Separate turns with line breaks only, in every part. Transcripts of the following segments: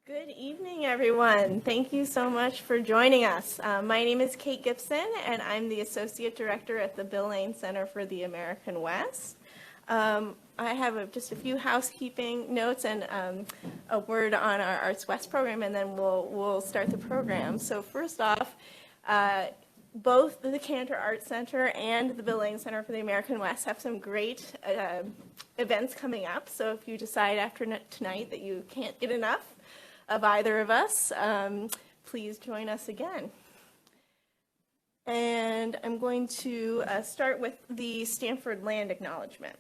Good evening, everyone. Thank you so much for joining us. My name is Kate Gibson, and I'm the Associate Director at the Bill Lane Center for the American West. I have just a few housekeeping notes and a word on our Arts West program, and then we'll start the program. So first off, both the Cantor Arts Center and the Bill Lane Center for the American West have some great events coming up. So if you decide after tonight that you can't get enough of either of us, please join us again. And I'm going to start with the Stanford Land Acknowledgement.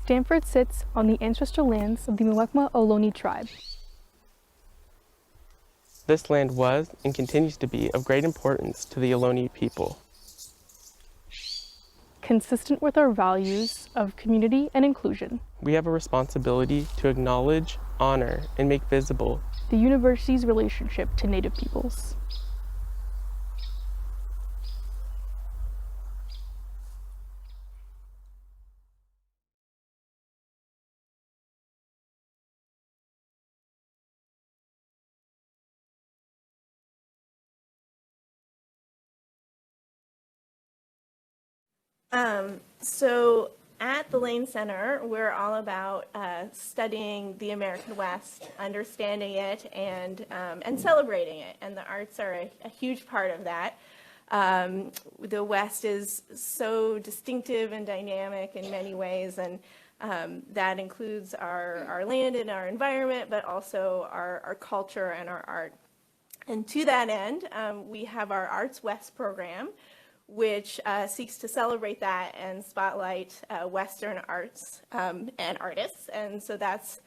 Stanford sits on the ancestral lands of the Muwekma Ohlone tribe.
This land was and continues to be of great importance to the Ohlone people.
Consistent with our values of community and inclusion,
We have a responsibility to acknowledge, honor, and make visible
the university's relationship to Native peoples.
So at the Lane Center, we're all about studying the American West, understanding it, and celebrating it. And the arts are a huge part of that. The West is so distinctive and dynamic in many ways, and that includes our land and our environment, but also our culture and our art. And to that end, we have our Arts West program, which seeks to celebrate that and spotlight Western arts and artists. And so that's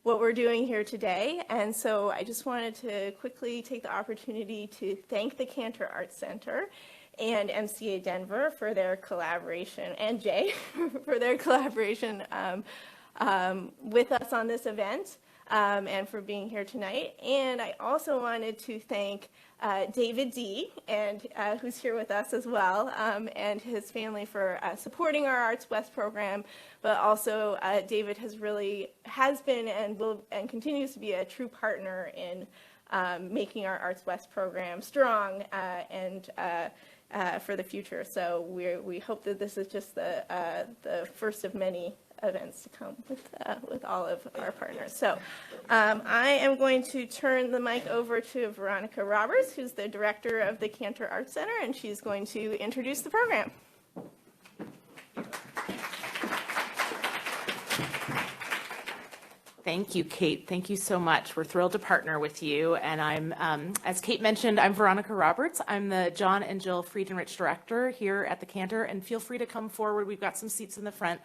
what we're doing here today. And so I just wanted to quickly take the opportunity to thank the Cantor Arts Center and MCA Denver for their collaboration, and Jay for their collaboration with us on this event. And for being here tonight. And I also wanted to thank David D., and who's here with us as well, and his family for supporting our Arts West program. But also, David has been and continues to be a true partner in making our Arts West program strong and for the future. So we hope that this is just the first of many events to come with all of our partners. So I am going to turn the mic over to Veronica Roberts, who's the director of the Cantor Arts Center, and she's going to introduce the program.
Thank you, Kate. Thank you so much. We're thrilled to partner with you. And I'm, as Kate mentioned, I'm Veronica Roberts. I'm the John and Jill Friedenrich Director here at the Cantor, and feel free to come forward. We've got some seats in the front.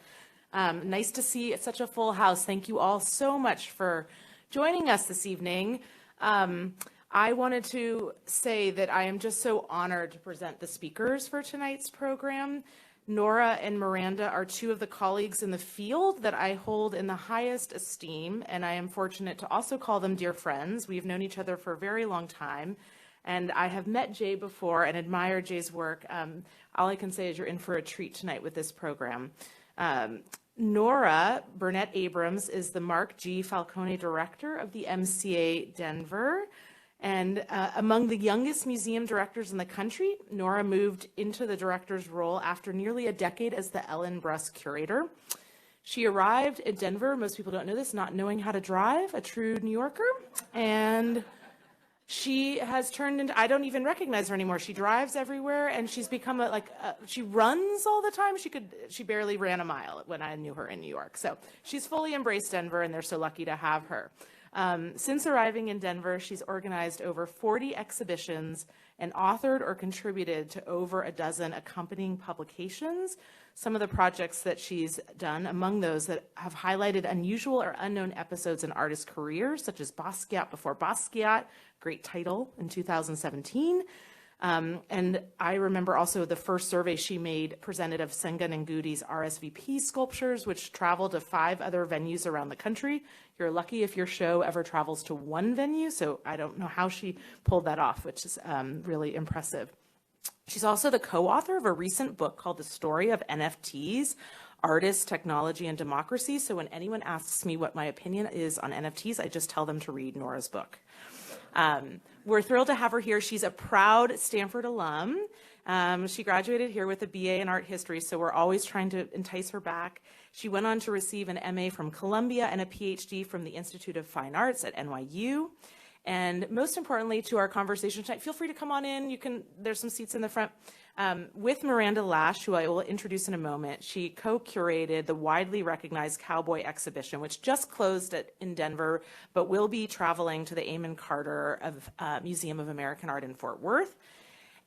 Nice to see it's such a full house. Thank you all so much for joining us this evening. I wanted to say that I am just so honored to present the speakers for tonight's program. Nora and Miranda are two of the colleagues in the field that I hold in the highest esteem, and I am fortunate to also call them dear friends. We've known each other for a very long time, and I have met Jay before and admire Jay's work. All I can say is you're in for a treat tonight with this program. Nora, Burnett Abrams, is the Mark G. Falcone Director of the MCA Denver. And among the youngest museum directors in the country, Nora moved into the director's role after nearly a decade as the Ellen Bruss Curator. She arrived in Denver, most people don't know this, not knowing how to drive, a true New Yorker. And she has turned into, I don't even recognize her anymore. She drives everywhere, and she's become she runs all the time. She barely ran a mile when I knew her in New York. So she's fully embraced Denver, and they're so lucky to have her. Since arriving in Denver, she's organized over 40 exhibitions and authored or contributed to over a dozen accompanying publications. Some of the projects that she's done, among those that have highlighted unusual or unknown episodes in artists' careers, such as Basquiat Before Basquiat, great title in 2017. And I remember also the first survey she made presented of Sengun Nguti's RSVP sculptures, which traveled to 5 other venues around the country. You're lucky if your show ever travels to 1 venue, so I don't know how she pulled that off, which is really impressive. She's also the co-author of a recent book called The Story of NFTs, Artists, Technology, and Democracy. So when anyone asks me what my opinion is on NFTs, I just tell them to read Nora's book. We're thrilled to have her here. She's a proud Stanford alum. She graduated here with a BA in art history, so we're always trying to entice her back. She went on to receive an MA from Columbia and a PhD from the Institute of Fine Arts at NYU. And most importantly to our conversation tonight, feel free to come on in. There's some seats in the front. With Miranda Lash, who I will introduce in a moment, she co-curated the widely recognized Cowboy exhibition, which just closed in Denver, but will be traveling to the Amon Carter Museum of American Art in Fort Worth.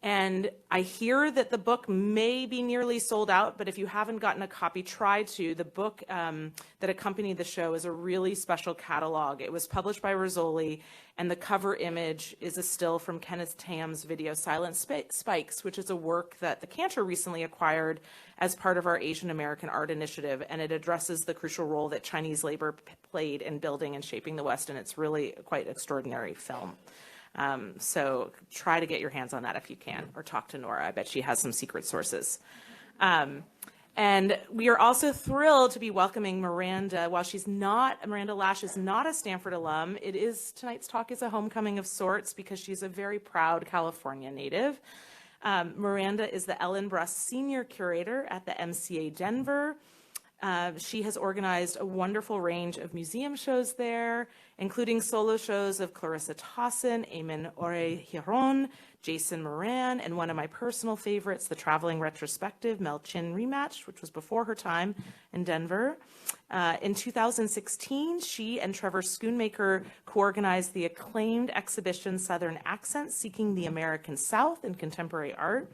And I hear that the book may be nearly sold out, but if you haven't gotten a copy, try to. The book that accompanied the show is a really special catalog. It was published by Rizzoli, and the cover image is a still from Kenneth Tam's video Silent Spikes, which is a work that the Cantor recently acquired as part of our Asian American Art Initiative, and it addresses the crucial role that Chinese labor played in building and shaping the West, and it's really quite extraordinary film. So try to get your hands on that if you can, or talk to Nora. I bet she has some secret sources. And we are also thrilled to be welcoming Miranda. While Miranda Lash is not a Stanford alum, tonight's talk is a homecoming of sorts because she's a very proud California native. Miranda is the Ellen Bruss Senior Curator at the MCA Denver. She has organized a wonderful range of museum shows there, including solo shows of Clarissa Towson, Eamon Ore-Hiron, Jason Moran, and one of my personal favorites, the traveling retrospective, Mel Chin Rematch, which was before her time in Denver. In 2016, she and Trevor Schoonmaker co-organized the acclaimed exhibition Southern Accents, Seeking the American South in Contemporary Art.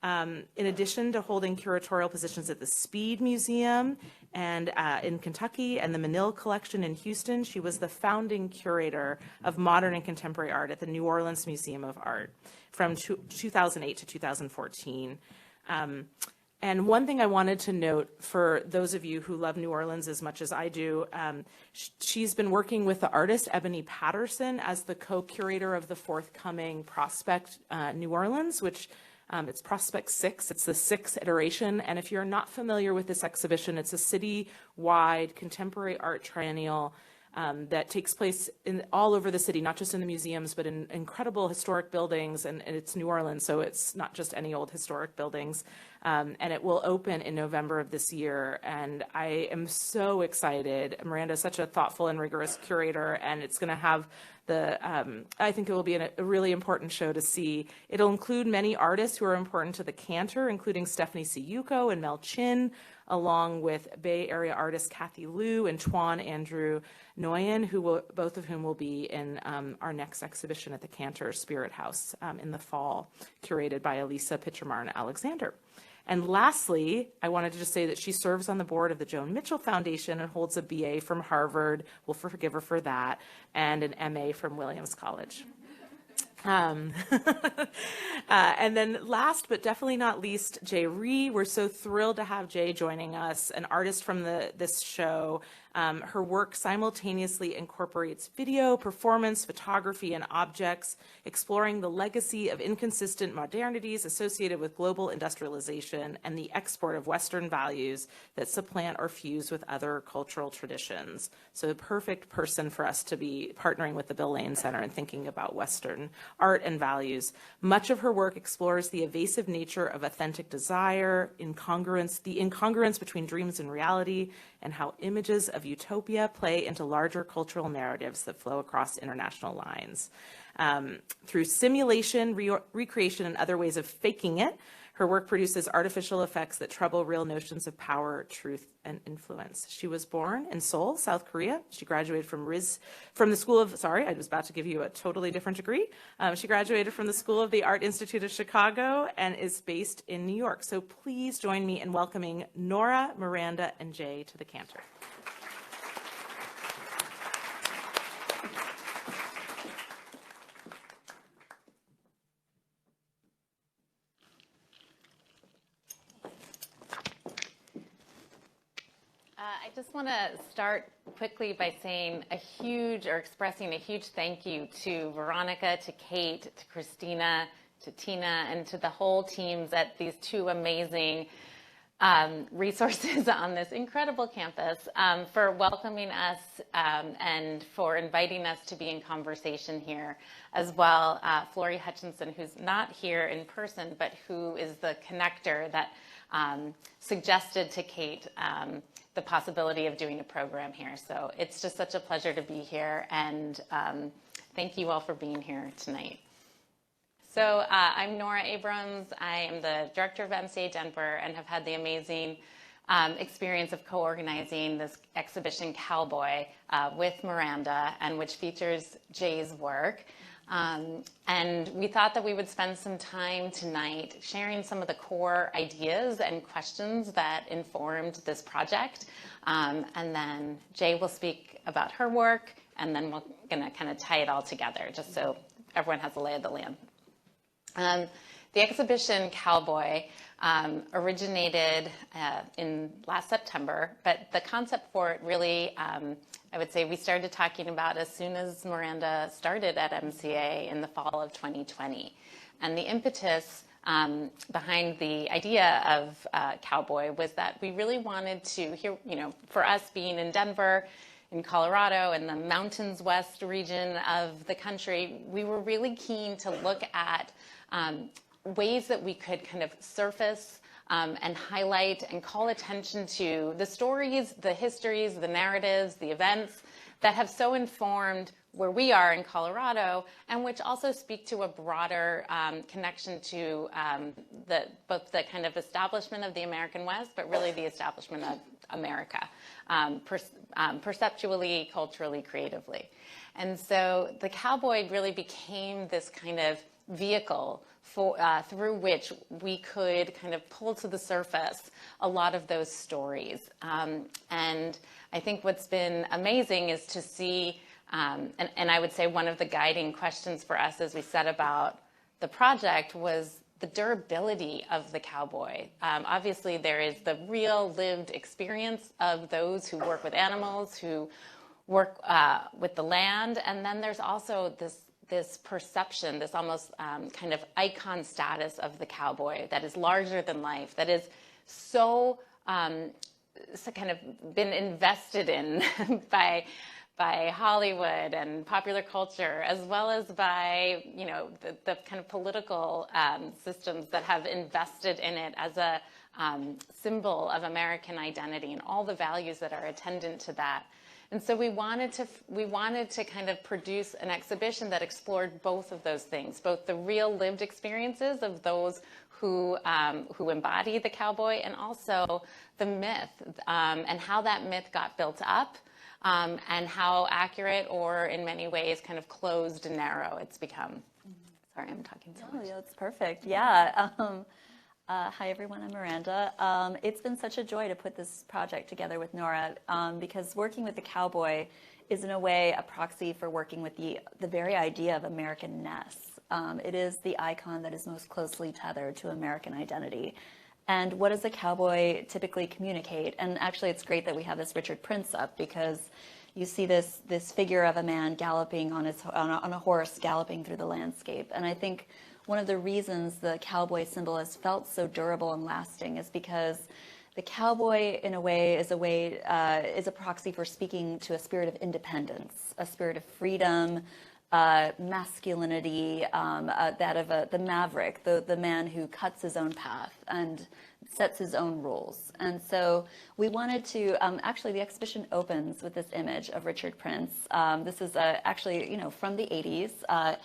In addition to holding curatorial positions at the Speed Museum and in Kentucky and the Menil Collection in Houston, she was the founding curator of modern and contemporary art at the New Orleans Museum of Art from 2008 to 2014. And one thing I wanted to note for those of you who love New Orleans as much as I do, she's been working with the artist Ebony Patterson as the co-curator of the forthcoming Prospect New Orleans, which it's Prospect 6. It's the 6th iteration. And if you're not familiar with this exhibition, it's a city-wide contemporary art triennial that takes place all over the city, not just in the museums, but in incredible historic buildings. And it's New Orleans, so it's not just any old historic buildings. And it will open in November of this year. And I am so excited. Miranda is such a thoughtful and rigorous curator, and it's going to have I think it will be a really important show to see. It'll include many artists who are important to the Cantor, including Stephanie Siyuko and Mel Chin, along with Bay Area artists Kathy Liu and Tuan Andrew Nguyen, both of whom will be in our next exhibition at the Cantor Spirit House in the fall, curated by Elisa Pitchermar and Alexander. And lastly, I wanted to just say that she serves on the board of the Joan Mitchell Foundation and holds a BA from Harvard, we'll forgive her for that, and an MA from Williams College. And then last but definitely not least, Jaye Rhee. We're so thrilled to have Jaye joining us, an artist from this show. Her work simultaneously incorporates video, performance, photography, and objects, exploring the legacy of inconsistent modernities associated with global industrialization and the export of Western values that supplant or fuse with other cultural traditions. So the perfect person for us to be partnering with the Bill Lane Center and thinking about Western art and values. Much of her work explores the evasive nature of authentic desire, the incongruence between dreams and reality, and how images of utopia play into larger cultural narratives that flow across international lines. Through simulation, recreation, and other ways of faking it, her work produces artificial effects that trouble real notions of power, truth, and influence. She was born in Seoul, South Korea. She graduated from the School of, I was about to give you a totally different degree. She graduated from the School of the Art Institute of Chicago and is based in New York. So please join me in welcoming Nora, Miranda, and Jaye to the Cantor.
I just want to start quickly by saying expressing a huge thank you to Veronica, to Kate, to Christina, to Tina, and to the whole teams at these two amazing resources on this incredible campus for welcoming us and for inviting us to be in conversation here as well. Flory Hutchinson, who's not here in person, but who is the connector that suggested to Kate the possibility of doing a program here. So it's just such a pleasure to be here, and thank you all for being here tonight. So I'm Nora Abrams. I am the director of MCA Denver and have had the amazing experience of co-organizing this exhibition Cowboy with Miranda, and which features Jaye's work. And we thought that we would spend some time tonight sharing some of the core ideas and questions that informed this project. And then Jaye will speak about her work, and then we're going to kind of tie it all together just so everyone has a lay of the land. The exhibition Cowboy originated in last September, but the concept for it really, I would say we started talking about as soon as Miranda started at MCA in the fall of 2020. And the impetus behind the idea of Cowboy was that we really wanted to hear, for us being in Denver, in Colorado, and the mountains west region of the country, we were really keen to look at ways that we could kind of surface and highlight and call attention to the stories, the histories, the narratives, the events that have so informed where we are in Colorado, and which also speak to a broader connection to both the kind of establishment of the American West, but really the establishment of America, perceptually, culturally, creatively. And so the Cowboy really became this kind of vehicle through which we could kind of pull to the surface a lot of those stories. And I think what's been amazing is to see, and I would say one of the guiding questions for us as we set about the project was the durability of the cowboy. Obviously, there is the real lived experience of those who work with animals, who work with the land, and then there's also this perception, this almost kind of icon status of the cowboy that is larger than life, that is so kind of been invested in by Hollywood and popular culture, as well as by the kind of political systems that have invested in it as a symbol of American identity and all the values that are attendant to that. And so we wanted to kind of produce an exhibition that explored both of those things, both the real lived experiences of those who embody the cowboy, and also the myth and how that myth got built up, and how accurate or in many ways kind of closed and narrow it's become. Sorry, I'm talking so much.
Oh, yeah, that's perfect. Yeah. Hi, everyone. I'm Miranda. It's been such a joy to put this project together with Nora because working with the cowboy is, in a way, a proxy for working with the very idea of American-ness. It is the icon that is most closely tethered to American identity. And what does a cowboy typically communicate? And actually, it's great that we have this Richard Prince up, because you see this figure of a man galloping on a horse, galloping through the landscape. And I think one of the reasons the cowboy symbol has felt so durable and lasting is because the cowboy, in a way, is a proxy for speaking to a spirit of independence, a spirit of freedom, masculinity, that of the maverick, the man who cuts his own path and sets his own rules. And so we wanted to, actually the exhibition opens with this image of Richard Prince. This is actually, from the 80s.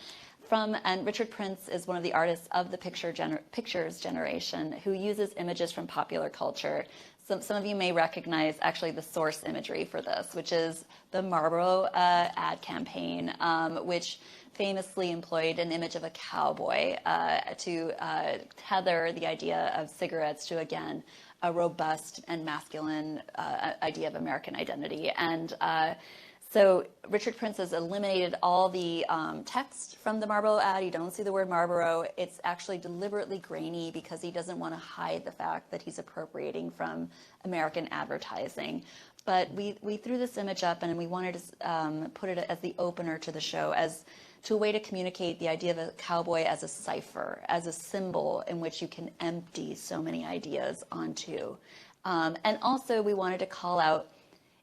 And Richard Prince is one of the artists of the pictures generation who uses images from popular culture. Some of you may recognize actually the source imagery for this, which is the Marlboro ad campaign, which famously employed an image of a cowboy to tether the idea of cigarettes to, again, a robust and masculine idea of American identity. And so Richard Prince has eliminated all the text from the Marlboro ad. You don't see the word Marlboro. It's actually deliberately grainy because he doesn't want to hide the fact that he's appropriating from American advertising. But we threw this image up, and we wanted to put it as the opener to the show, as to a way to communicate the idea of a cowboy as a cipher, as a symbol in which you can empty so many ideas onto. And also we wanted to call out,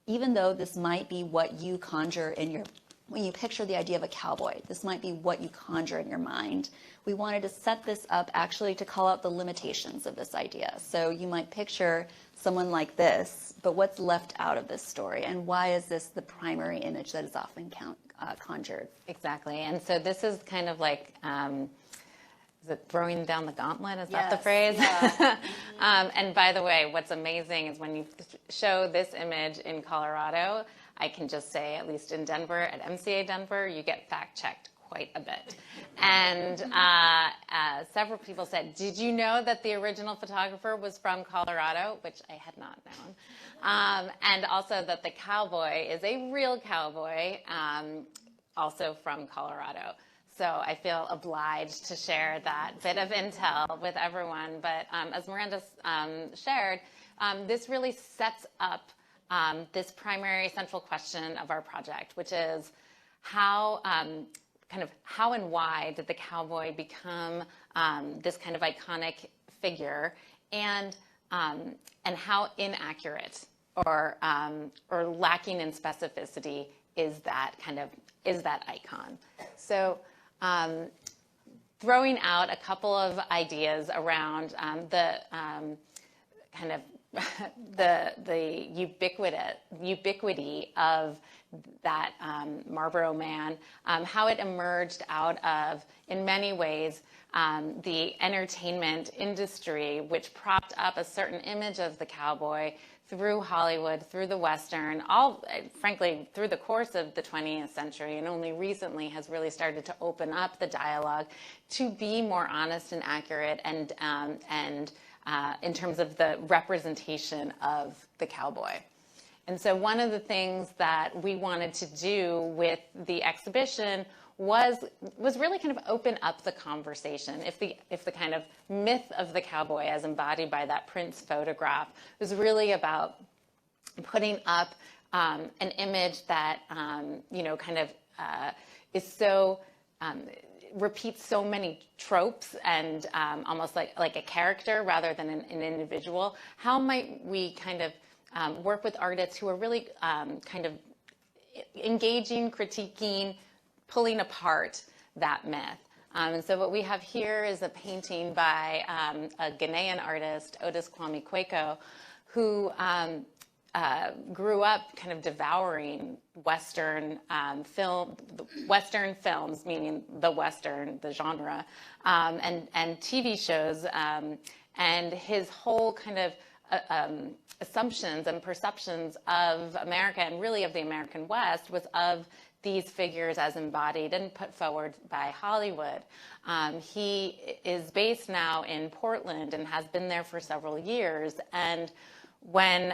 even though this might be what you conjure in your, when you picture the idea of a cowboy, this might be what you conjure in your mind. We wanted to set this up actually to call out the limitations of this idea. So you might picture someone like this, but what's left out of this story, and why is this the primary image that is often conjured?
Exactly. And so this is kind of like, is it throwing down the gauntlet? Is that the
Yes,
phrase?
yeah.
And by the way, what's amazing is when you show this image in Colorado, I can just say, at least in Denver, at MCA Denver, you get fact-checked quite a bit. And several people said, did you know that the original photographer was from Colorado? Which I had not known. And also that the cowboy is a real cowboy, also from Colorado. So I feel obliged to share that bit of intel with everyone. But as Miranda shared, this really sets up this primary central question of our project, which is how how and why did the cowboy become this kind of iconic figure, and how inaccurate or lacking in specificity is that icon. So throwing out a couple of ideas around the ubiquity of that Marlboro Man, how it emerged out of, in many ways, the entertainment industry, which propped up a certain image of the cowboy through Hollywood, through the Western, frankly, through the course of the 20th century, and only recently has really started to open up the dialogue to be more honest and accurate and in terms of the representation of the cowboy. And so one of the things that we wanted to do with the exhibition was really kind of open up the conversation. If the kind of myth of the cowboy as embodied by that Prince photograph was really about putting up an image that is so repeats so many tropes and almost like a character rather than an individual, how might we kind of work with artists who are really kind of engaging, critiquing, pulling apart that myth? And so what we have here is a painting by a Ghanaian artist, Otis Kwame Kwaku, who grew up kind of devouring Western Western films, meaning the Western, the genre, and TV shows, and his whole kind of assumptions and perceptions of America and really of the American West was of these figures as embodied and put forward by Hollywood. He is based now in Portland and has been there for several years. And when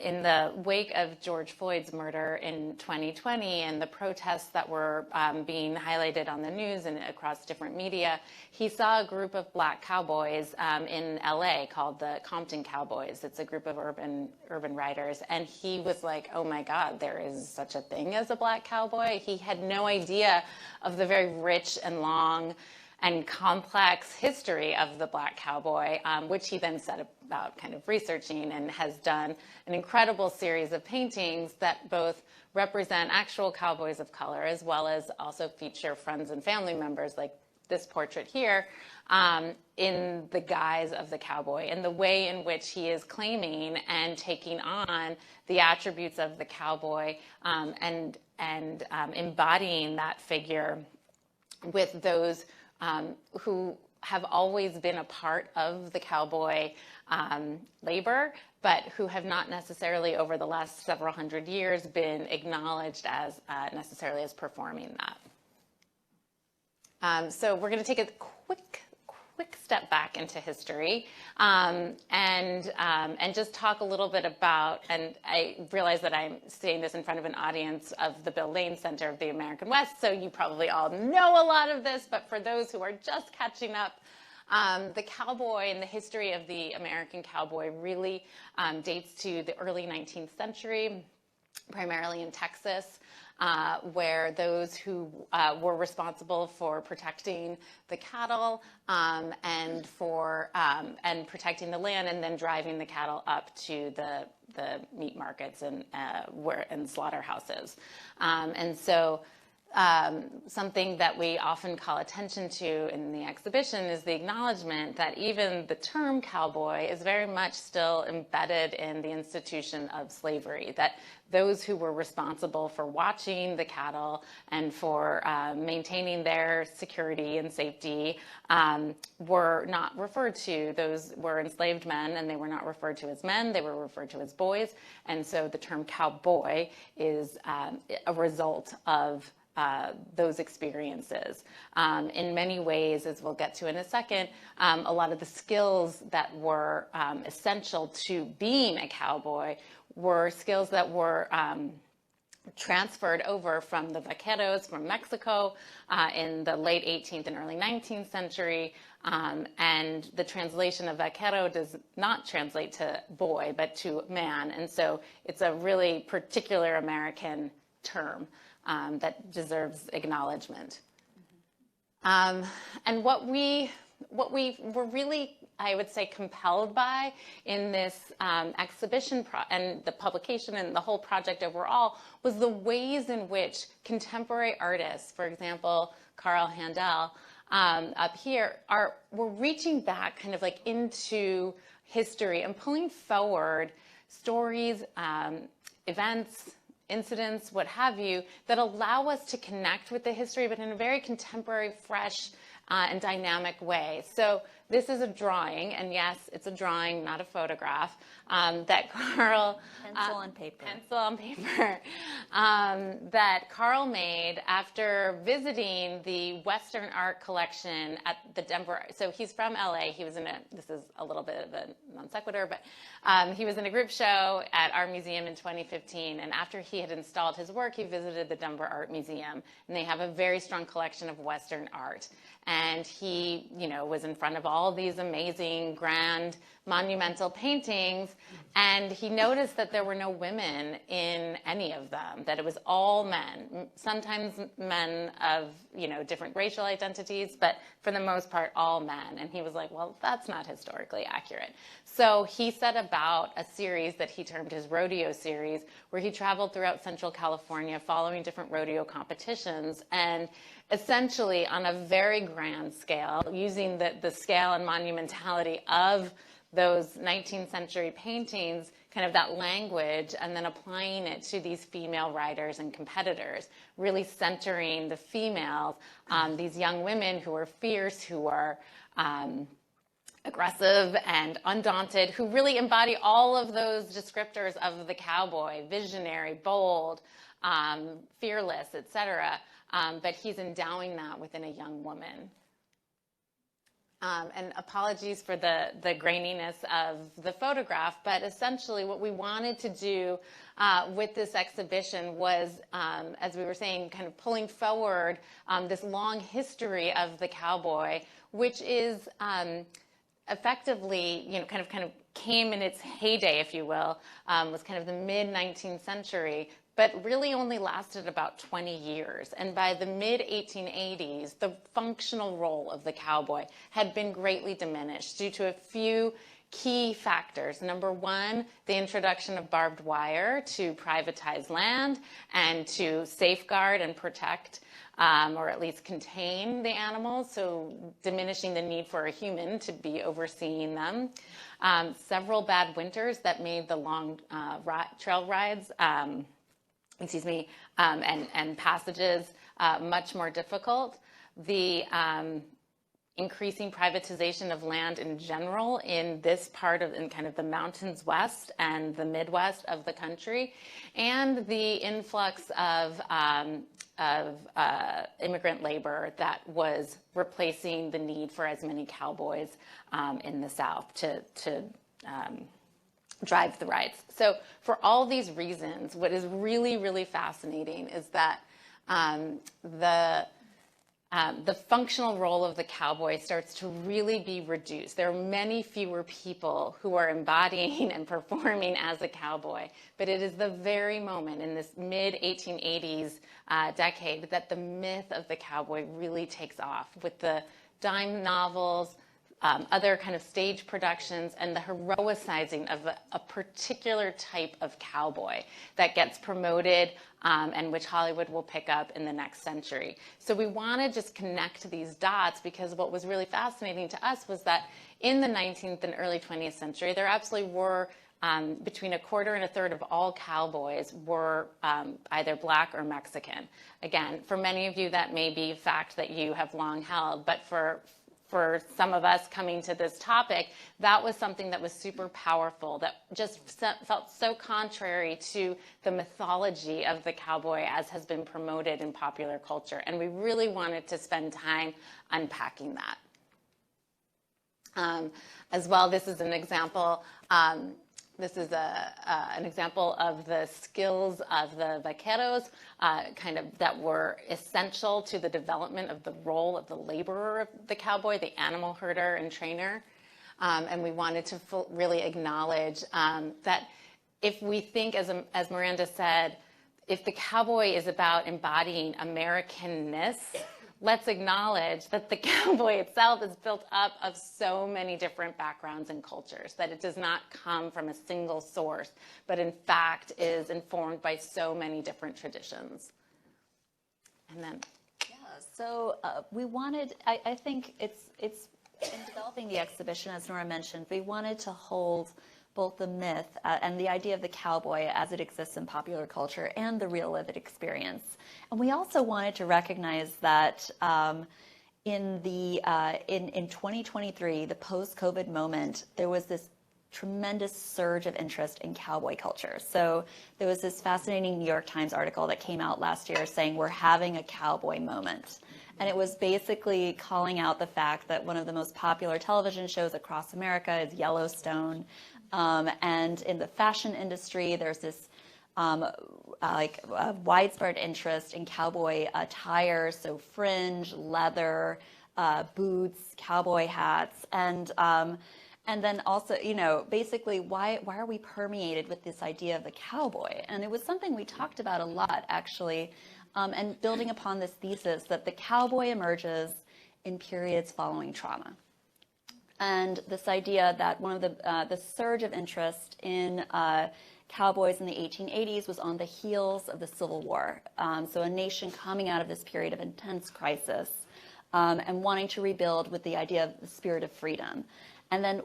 in the wake of George Floyd's murder in 2020 and the protests that were being highlighted on the news and across different media, he saw a group of black cowboys in LA called the Compton Cowboys. It's a group of urban riders. And he was like, oh my God, there is such a thing as a black cowboy. He had no idea of the very rich and long and complex history of the black cowboy, which he then set about kind of researching and has done an incredible series of paintings that both represent actual cowboys of color as well as also feature friends and family members like this portrait here in the guise of the cowboy and the way in which he is claiming and taking on the attributes of the cowboy and embodying that figure with those who have always been a part of the cowboy labor, but who have not necessarily over the last several hundred years been acknowledged as necessarily as performing that. So we're going to take a quick step back into history and just talk a little bit about, and I realize that I'm saying this in front of an audience of the Bill Lane Center of the American West, so you probably all know a lot of this, but for those who are just catching up, the cowboy and the history of the American cowboy really dates to the early 19th century. primarily in Texas, where those who were responsible for protecting the cattle and protecting the land, and then driving the cattle up to the meat markets and slaughterhouses. And so something that we often call attention to in the exhibition is the acknowledgement that even the term cowboy is very much still embedded in the institution of slavery, that those who were responsible for watching the cattle and for maintaining their security and safety were not referred to. Those were enslaved men, and they were not referred to as men, they were referred to as boys. And so the term cowboy is a result of those experiences. In many ways, as we'll get to in a second, a lot of the skills that were essential to being a cowboy were skills that were transferred over from the vaqueros from Mexico in the late 18th and early 19th century. And the translation of vaquero does not translate to boy, but to man. And so it's a really particular American term that deserves acknowledgement. And what we were really, I would say, compelled by in this exhibition and the publication and the whole project overall was the ways in which contemporary artists, for example, Carl Handel up here, were reaching back kind of like into history and pulling forward stories, events, incidents, what have you, that allow us to connect with the history, but in a very contemporary, fresh, and dynamic way. So this is a drawing, and yes, it's a drawing, not a photograph, that Carl...
Pencil on paper.
Pencil on paper. That Carl made after visiting the Western art collection at the Denver... So he's from LA. He was in a... This is a little bit of a non sequitur, but he was in a group show at our museum in 2015, and after he had installed his work, he visited the Denver Art Museum, and they have a very strong collection of Western art. And he, was in front of all these amazing, grand, monumental paintings, and he noticed that there were no women in any of them, that it was all men, sometimes men of, different racial identities, but for the most part, all men. And he was like, well, that's not historically accurate. So he set about a series that he termed his rodeo series, where he traveled throughout Central California following different rodeo competitions, and essentially on a very grand scale, using the scale and monumentality of those 19th century paintings, kind of that language, and then applying it to these female riders and competitors, really centering the females, these young women who are fierce, who are aggressive and undaunted, who really embody all of those descriptors of the cowboy: visionary, bold, fearless, etc. But he's endowing that within a young woman. And apologies for the graininess of the photograph, but essentially what we wanted to do with this exhibition was, as we were saying, kind of pulling forward this long history of the cowboy, which is effectively, kind of came in its heyday, if you will, was kind of the mid-19th century, but really only lasted about 20 years. And by the mid-1880s, the functional role of the cowboy had been greatly diminished due to a few key factors. Number one, the introduction of barbed wire to privatize land and to safeguard and protect, or at least contain the animals, so diminishing the need for a human to be overseeing them. Several bad winters that made the long trail rides and passages much more difficult. The increasing privatization of land in general in this part of, in kind of the mountains west and the Midwest of the country, and the influx of immigrant labor that was replacing the need for as many cowboys in the South to drive the rides. So for all these reasons, what is really, really fascinating is that the functional role of the cowboy starts to really be reduced. There are many fewer people who are embodying and performing as a cowboy, but it is the very moment in this mid-1880s decade that the myth of the cowboy really takes off with the dime novels, other kind of stage productions, and the heroicizing of a particular type of cowboy that gets promoted and which Hollywood will pick up in the next century. So we want to just connect these dots, because what was really fascinating to us was that in the 19th and early 20th century, there absolutely were between a quarter and a third of all cowboys were either Black or Mexican. Again, for many of you, that may be a fact that you have long held, but for some of us coming to this topic, that was something that was super powerful, that just felt so contrary to the mythology of the cowboy as has been promoted in popular culture. And we really wanted to spend time unpacking that. As well, this is an example. This is an example of the skills of the vaqueros, that were essential to the development of the role of the laborer of the cowboy, the animal herder and trainer. And we wanted to really acknowledge that if we think, as Miranda said, if the cowboy is about embodying Americanness, let's acknowledge that the cowboy itself is built up of so many different backgrounds and cultures, that it does not come from a single source, but in fact is informed by so many different traditions. And then,
so we wanted, I think it's in developing the exhibition, as Nora mentioned, we wanted to hold both the myth and the idea of the cowboy as it exists in popular culture and the real lived experience. And we also wanted to recognize that in 2023, the post-COVID moment, there was this tremendous surge of interest in cowboy culture. So there was this fascinating New York Times article that came out last year saying we're having a cowboy moment. And it was basically calling out the fact that one of the most popular television shows across America is Yellowstone. And in the fashion industry, there's this widespread interest in cowboy attire, so fringe, leather, boots, cowboy hats, and then also, basically, why are we permeated with this idea of the cowboy? And it was something we talked about a lot, actually, and building upon this thesis that the cowboy emerges in periods following trauma. And this idea that one of the surge of interest in cowboys in the 1880s was on the heels of the Civil War. So a nation coming out of this period of intense crisis and wanting to rebuild with the idea of the spirit of freedom. And then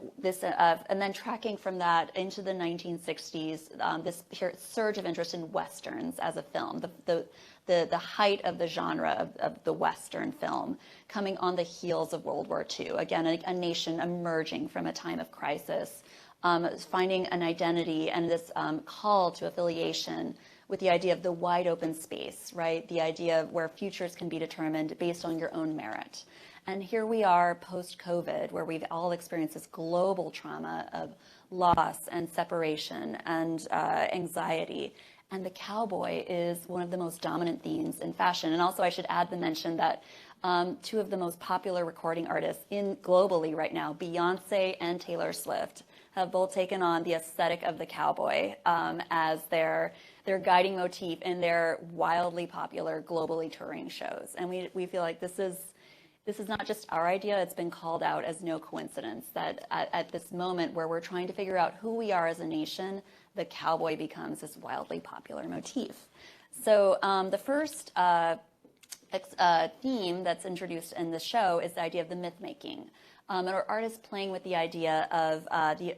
tracking from that into the 1960s, this surge of interest in Westerns as a film, the height of the genre of the Western film, coming on the heels of World War II. Again, a nation emerging from a time of crisis, finding an identity and this call to affiliation with the idea of the wide open space, right? The idea of where futures can be determined based on your own merit. And here we are post-COVID, where we've all experienced this global trauma of loss and separation and anxiety. And the cowboy is one of the most dominant themes in fashion. And also I should add the mention that two of the most popular recording artists globally right now, Beyonce and Taylor Swift, have both taken on the aesthetic of the cowboy as their guiding motif in their wildly popular globally touring shows. And we feel like this is not just our idea, it's been called out as no coincidence that at this moment where we're trying to figure out who we are as a nation, the cowboy becomes this wildly popular motif. So the first theme that's introduced in the show is the idea of the myth making. And our artists playing with the idea of the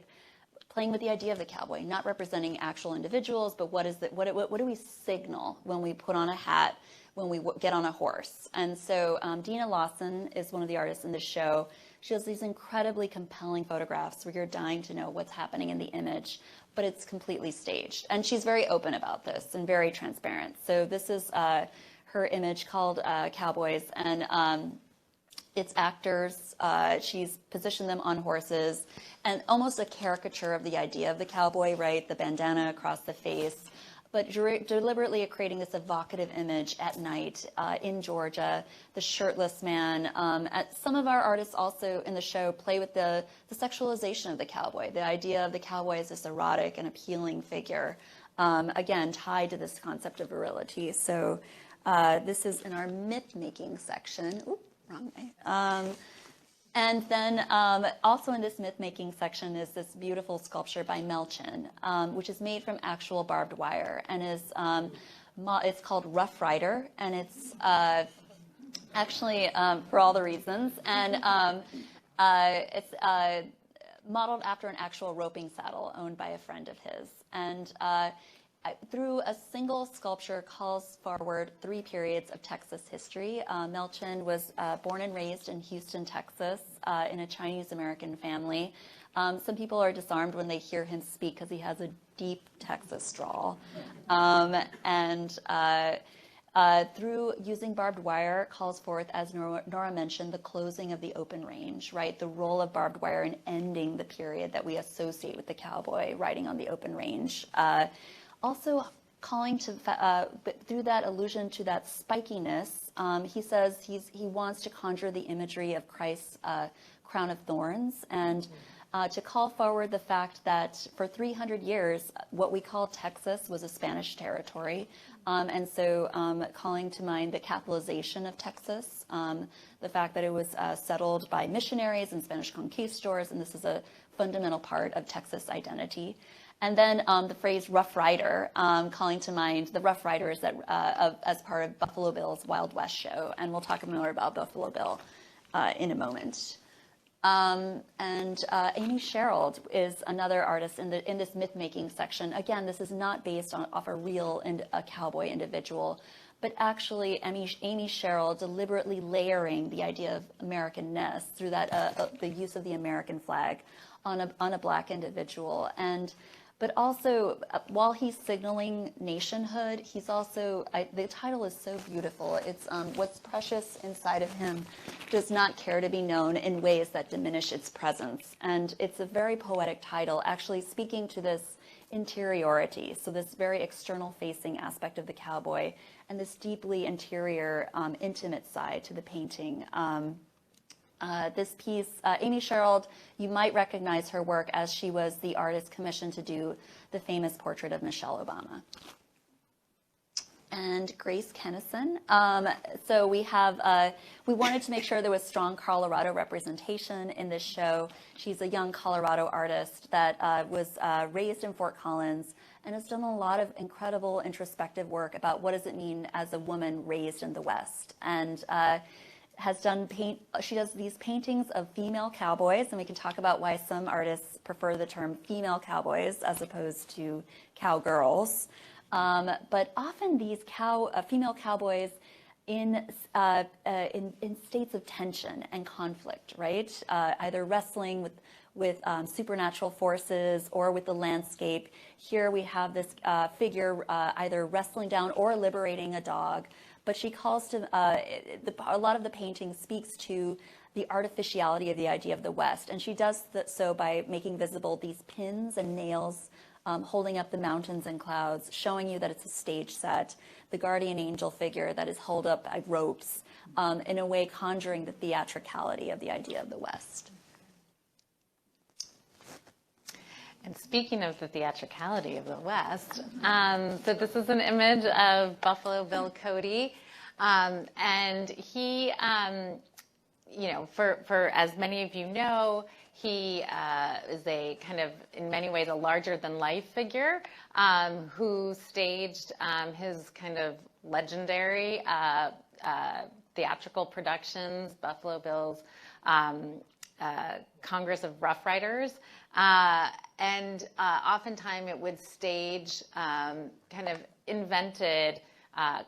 cowboy, not representing actual individuals, but what do we signal when we put on a hat, when we get on a horse? And so Dina Lawson is one of the artists in the show. She has these incredibly compelling photographs where you're dying to know what's happening in the image, but it's completely staged. And she's very open about this and very transparent. So this is her image called Cowboys, and it's actors. She's positioned them on horses, and almost a caricature of the idea of the cowboy, right? The bandana across the face, but deliberately creating this evocative image at night in Georgia, the shirtless man. Some of our artists also in the show play with the sexualization of the cowboy, the idea of the cowboy as this erotic and appealing figure, again, tied to this concept of virility. So this is in our myth-making section. Oop, wrong way. And then also in this myth-making section is this beautiful sculpture by Melchin, which is made from actual barbed wire, and it's called Rough Rider, and it's actually for all the reasons, and it's modeled after an actual roping saddle owned by a friend of his, and through a single sculpture calls forward 3 periods of Texas history. Melchin was born and raised in Houston, Texas, in a Chinese-American family. Some people are disarmed when they hear him speak because he has a deep Texas drawl. Through using barbed wire calls forth, as Nora mentioned, the closing of the open range, right? The role of barbed wire in ending the period that we associate with the cowboy riding on the open range. Also calling to, through that allusion to that spikiness, he says he wants to conjure the imagery of Christ's crown of thorns, and to call forward the fact that for 300 years, what we call Texas was a Spanish territory. And so calling to mind the capitalization of Texas, the fact that it was settled by missionaries and Spanish conquistadors, and this is a fundamental part of Texas identity. And then the phrase Rough Rider, calling to mind the Rough Riders that, as part of Buffalo Bill's Wild West show. And we'll talk more about Buffalo Bill in a moment. Amy Sherald is another artist in this myth-making section. Again, this is not based off a real a cowboy individual, but actually Amy Sherald deliberately layering the idea of Americanness through that the use of the American flag on a Black individual. But also, while he's signaling nationhood, he's also, the title is so beautiful. It's what's precious inside of him does not care to be known in ways that diminish its presence. And it's a very poetic title, actually speaking to this interiority, so this very external facing aspect of the cowboy and this deeply interior, intimate side to the painting. This piece, Amy Sherald, you might recognize her work as she was the artist commissioned to do the famous portrait of Michelle Obama. And Grace Kennison. So we wanted to make sure there was strong Colorado representation in this show. She's a young Colorado artist that was raised in Fort Collins and has done a lot of incredible introspective work about what does it mean as a woman raised in the West. And she does these paintings of female cowboys, and we can talk about why some artists prefer the term female cowboys as opposed to cowgirls. But often these female cowboys in states of tension and conflict, right? Either wrestling with supernatural forces or with the landscape. Here we have this figure either wrestling down or liberating a dog. But she calls to, a lot of the painting speaks to the artificiality of the idea of the West. And she does so by making visible these pins and nails holding up the mountains and clouds, showing you that it's a stage set, the guardian angel figure that is held up by ropes, in a way conjuring the theatricality of the idea of the West.
And speaking of the theatricality of the West, so this is an image of Buffalo Bill Cody, and he, for as many of you know, he is a kind of, in many ways, a larger-than-life figure who staged his kind of legendary theatrical productions, Buffalo Bill's Congress of Rough Riders. And oftentimes it would stage kind of invented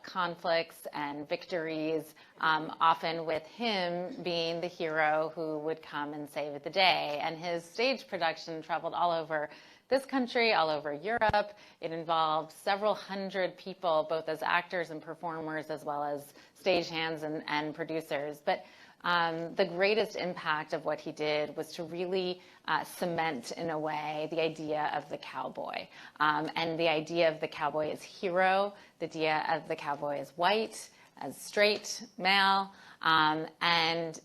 conflicts and victories, often with him being the hero who would come and save the day. And his stage production traveled all over this country, all over Europe. It involved several hundred people, both as actors and performers, as well as stagehands and producers. But the greatest impact of what he did was to really cement, in a way, the idea of the cowboy. And the idea of the cowboy as hero, the idea of the cowboy as white, as straight, male, and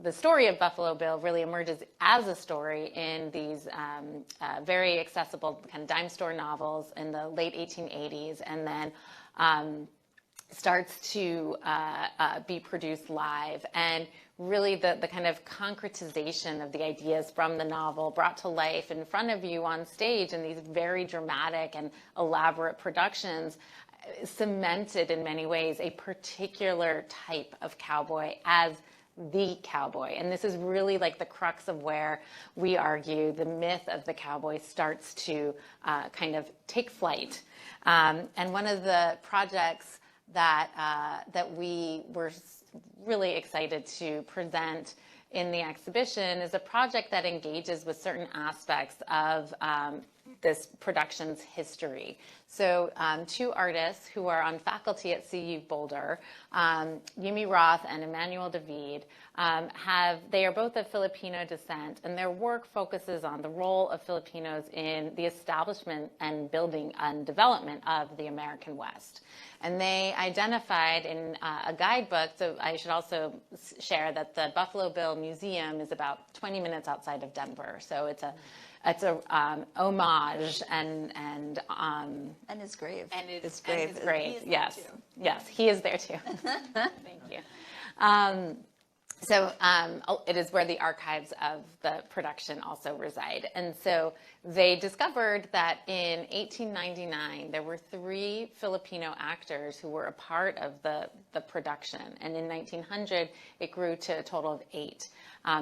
the story of Buffalo Bill really emerges as a story in these very accessible kind of dime store novels in the late 1880s, and then starts to be produced live. And really the kind of concretization of the ideas from the novel brought to life in front of you on stage in these very dramatic and elaborate productions cemented in many ways a particular type of cowboy as the cowboy. And this is really like the crux of where we argue the myth of the cowboy starts to kind of take flight. And one of the projects that we were really excited to present in the exhibition is a project that engages with certain aspects of this production's history. So two artists who are on faculty at CU Boulder, Yumi Roth and Emmanuel David, they are both of Filipino descent, and their work focuses on the role of Filipinos in the establishment and building and development of the American West. And they identified in a guidebook, so I should also share that the Buffalo Bill Museum is about 20 minutes outside of Denver. So it's a homage and
his grave.
And his
grave.
grave. Yes, yes, he is there too. Thank you. So it is where the archives of the production also reside. And so they discovered that in 1899, there were 3 Filipino actors who were a part of the production. And in 1900, it grew to a total of 8.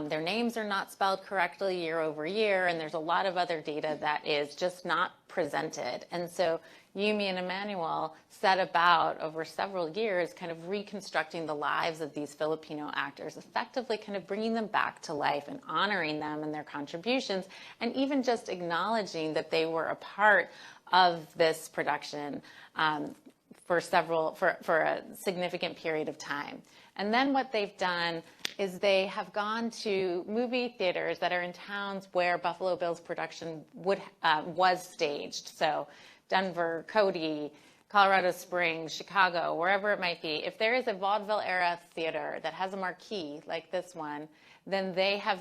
Their names are not spelled correctly year over year, and there's a lot of other data that is just not presented. And so Yumi and Emmanuel set about over several years kind of reconstructing the lives of these Filipino actors, effectively kind of bringing them back to life and honoring them and their contributions, and even just acknowledging that they were a part of this production for a significant period of time. And then what they've done is they have gone to movie theaters that are in towns where Buffalo Bill's production was staged. So Denver, Cody, Colorado Springs, Chicago, wherever it might be. If there is a vaudeville era theater that has a marquee like this one, then they have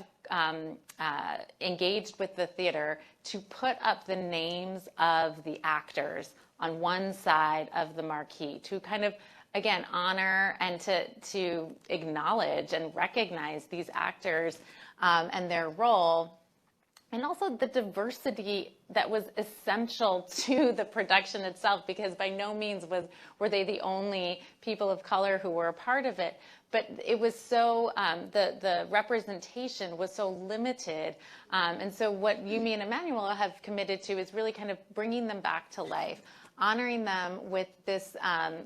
engaged with the theater to put up the names of the actors on one side of the marquee to kind of, again, honor and to acknowledge and recognize these actors and their role, and also the diversity that was essential to the production itself, because by no means were they the only people of color who were a part of it. But it was so, the representation was so limited. And so what Yumi and Emmanuel have committed to is really kind of bringing them back to life, honoring them with this,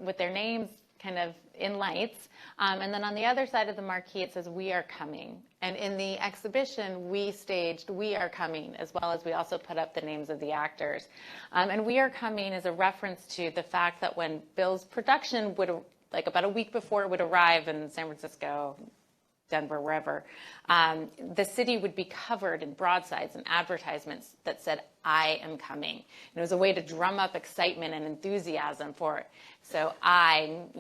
with their names kind of in lights. And then on the other side of the marquee, it says, "We are coming." And in the exhibition, we staged "We Are Coming," as well as we also put up the names of the actors. And "We Are Coming" is a reference to the fact that when Bill's production would, like about a week before it would arrive in San Francisco, Denver, wherever, the city would be covered in broadsides and advertisements that said, "I am coming." And it was a way to drum up excitement and enthusiasm for it. So I'm,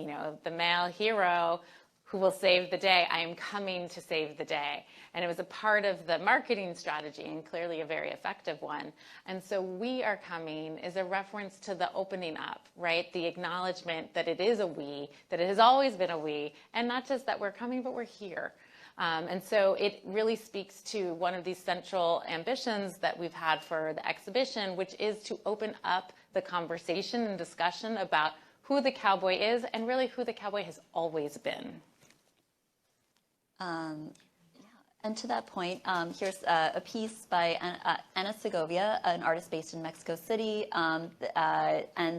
the male hero who will save the day. I am coming to save the day. And it was a part of the marketing strategy, and clearly a very effective one. And so "We Are Coming" is a reference to the opening up, right? The acknowledgement that it is a we, that it has always been a we, and not just that we're coming, but we're here. And so it really speaks to one of these central ambitions that we've had for the exhibition, which is to open up the conversation and discussion about who the cowboy is and really who the cowboy has always been.
And to that point, here's a piece by Ana Segovia, an artist based in Mexico City, and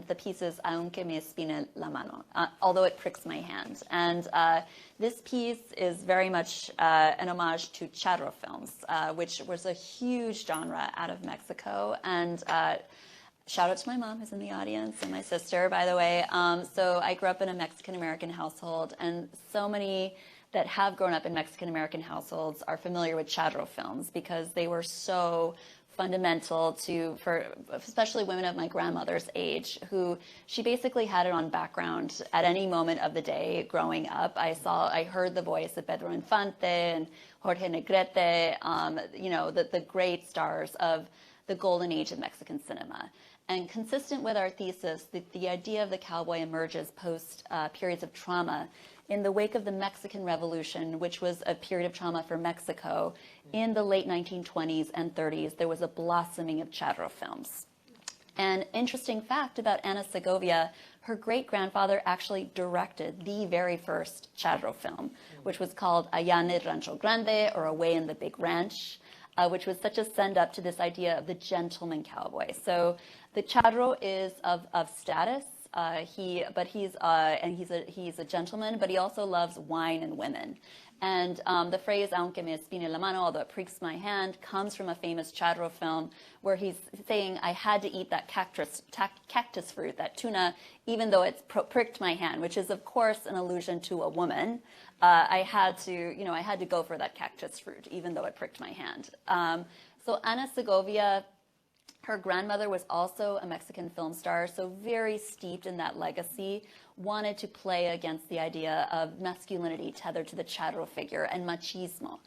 the piece is "Aunque me espine la mano," although it pricks my hand. And this piece is very much an homage to charro films, which was a huge genre out of Mexico. And Shout out to my mom who's in the audience and my sister, by the way. So I grew up in a Mexican-American household, and so many that have grown up in Mexican-American households are familiar with Chadro films because they were so fundamental for especially women of my grandmother's age, who she basically had it on background at any moment of the day growing up. I heard the voice of Pedro Infante and Jorge Negrete, the great stars of the golden age of Mexican cinema. And consistent with our thesis, the idea of the cowboy emerges post periods of trauma in the wake of the Mexican Revolution, which was a period of trauma for Mexico. In the late 1920s and 30s, there was a blossoming of Chadro films. An interesting fact about Ana Segovia, her great-grandfather actually directed the very first Chadro film, which was called Allá en el Rancho Grande, or Away in the Big Ranch, which was such a send-up to this idea of the gentleman cowboy. So the Chadro is of status. He's a gentleman, but he also loves wine and women. And the phrase "aunque me espine la mano," although it pricks my hand, comes from a famous Chadro film where he's saying, "I had to eat that cactus fruit, that tuna, even though it's pricked my hand," which is of course an allusion to a woman. I had to go for that cactus fruit, even though it pricked my hand. So Ana Segovia, her grandmother was also a Mexican film star, so very steeped in that legacy, wanted to play against the idea of masculinity tethered to the Chadro figure and machismo.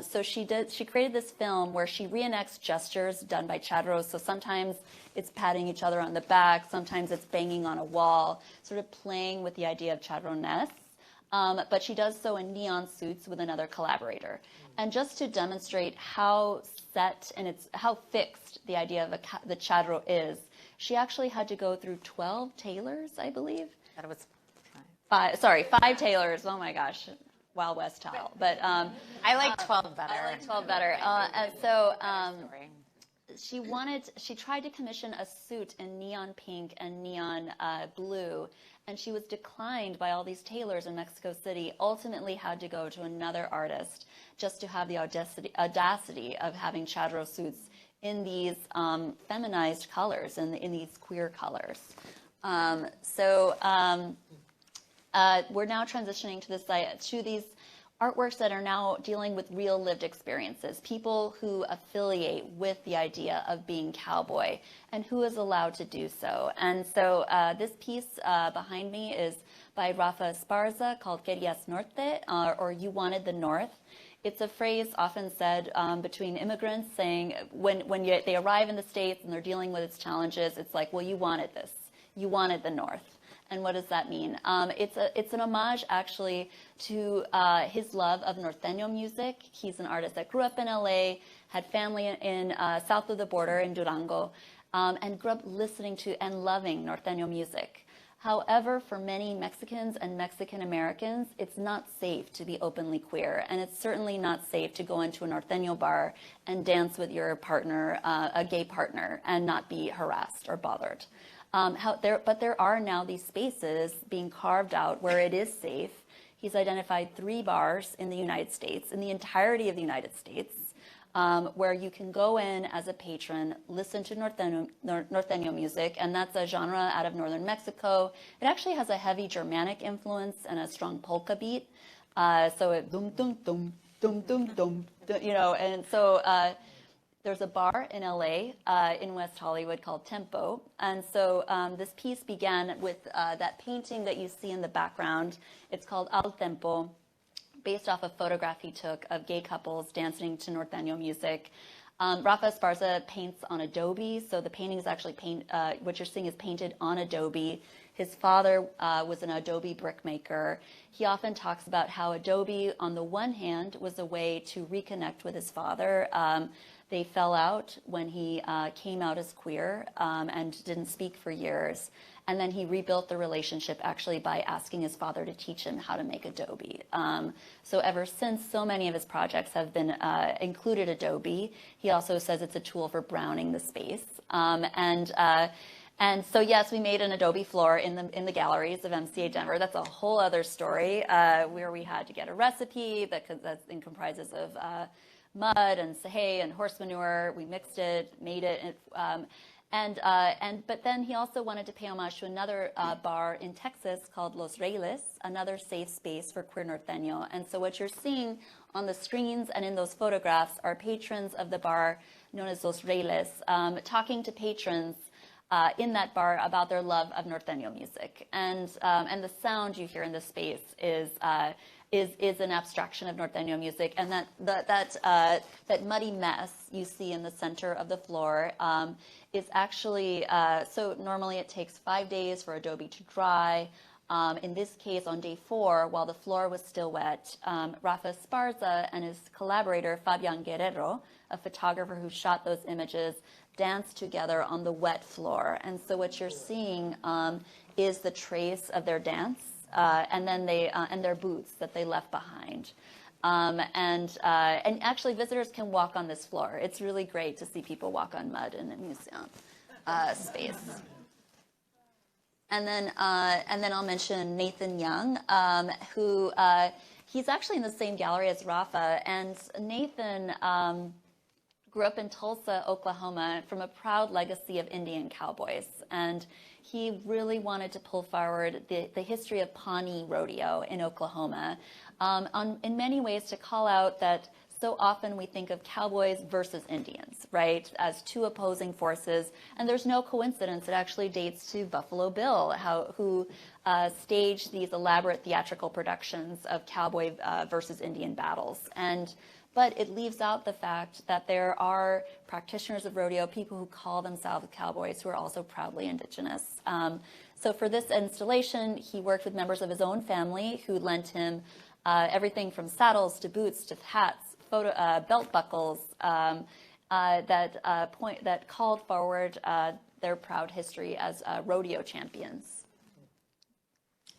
So she created this film where she reenacts gestures done by Chadros. So sometimes it's patting each other on the back, sometimes it's banging on a wall, sort of playing with the idea of Chadroness. But she does so in neon suits with another collaborator. And just to demonstrate how set and how fixed the idea of the Chadro is, she actually had to go through 12 tailors, I believe.
That was
five tailors. Oh my gosh, Wild West style. But
I like 12 better.
I like 12 better. And so she tried to commission a suit in neon pink and neon blue, and she was declined by all these tailors in Mexico City, ultimately had to go to another artist just to have the audacity of having Chadro suits in these feminized colors and in these queer colors. We're now transitioning to these artworks that are now dealing with real lived experiences, people who affiliate with the idea of being cowboy and who is allowed to do so. And so this piece behind me is by Rafa Esparza called Querías Norte, or You Wanted the North. It's a phrase often said between immigrants saying when they arrive in the States and they're dealing with its challenges, it's like, well, you wanted this. You wanted the North. And what does that mean? It's an homage, actually, to his love of Norteño music. He's an artist that grew up in LA, had family in south of the border in Durango, and grew up listening to and loving Norteño music. However, for many Mexicans and Mexican Americans, it's not safe to be openly queer, and it's certainly not safe to go into a Norteño bar and dance with your partner, a gay partner, and not be harassed or bothered. But there are now these spaces being carved out where it is safe. He's identified 3 bars in the United States, in the entirety of the United States, where you can go in as a patron, listen to Norteño music, and that's a genre out of northern Mexico. It actually has a heavy Germanic influence and a strong polka beat. So it dum dum dum dum dum dum, and so there's a bar in LA, in West Hollywood called Tempo. And so this piece began with that painting that you see in the background. It's called Al Tempo, based off a photograph he took of gay couples dancing to Norteño music. Rafa Esparza paints on Adobe. So the painting is actually what you're seeing is painted on Adobe. His father was an Adobe brickmaker. He often talks about how Adobe, on the one hand, was a way to reconnect with his father. They fell out when he came out as queer and didn't speak for years. And then he rebuilt the relationship actually by asking his father to teach him how to make Adobe. So ever since, so many of his projects have been included Adobe. He also says it's a tool for browning the space. And so yes, we made an Adobe floor in the galleries of MCA Denver. That's a whole other story where we had to get a recipe that comprises of mud and hay and horse manure. We mixed it, made it, But then he also wanted to pay homage to another bar in Texas called Los Reiles, another safe space for queer norteño. And so what you're seeing on the screens and in those photographs are patrons of the bar known as Los Reiles, talking to patrons in that bar about their love of norteño music. And the sound you hear in this space is an abstraction of norteño music, and that muddy mess you see in the center of the floor is actually, so normally it takes 5 days for adobe to dry. In this case, on day 4, while the floor was still wet, Rafa Esparza and his collaborator, Fabian Guerrero, a photographer who shot those images, danced together on the wet floor. And so what you're seeing is the trace of their dance, and then and their boots that they left behind. And actually, visitors can walk on this floor. It's really great to see people walk on mud in a museum space. And then I'll mention Nathan Young, who he's actually in the same gallery as Rafa. And Nathan grew up in Tulsa, Oklahoma, from a proud legacy of Indian cowboys. And he really wanted to pull forward the history of Pawnee rodeo in Oklahoma, in many ways to call out that so often we think of cowboys versus Indians, right, as two opposing forces. And there's no coincidence. It actually dates to Buffalo Bill, who staged these elaborate theatrical productions of cowboy versus Indian battles. But it leaves out the fact that there are practitioners of rodeo, people who call themselves cowboys, who are also proudly Indigenous. So for this installation, he worked with members of his own family who lent him everything from saddles to boots to hats, belt buckles that called forward their proud history as rodeo champions.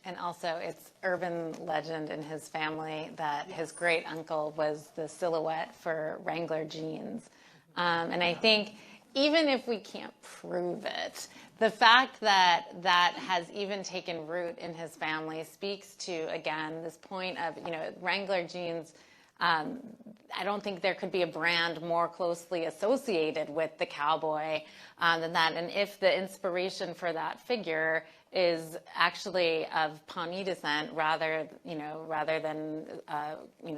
And also, it's urban legend in his family that his great uncle was the silhouette for Wrangler jeans. And I think even if we can't prove it, the fact that that has even taken root in his family speaks to, again, this point of, Wrangler jeans. I don't think there could be a brand more closely associated with the cowboy than that. And if the inspiration for that figure is actually of Pawnee descent rather than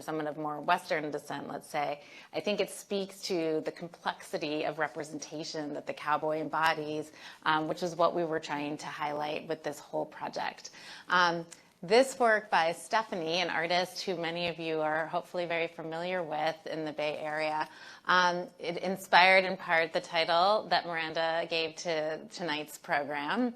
someone of more Western descent, let's say, I think it speaks to the complexity of representation that the cowboy embodies, which is what we were trying to highlight with this whole project. This work by Stephanie, an artist who many of you are hopefully very familiar with in the Bay Area, it inspired in part the title that Miranda gave to tonight's program,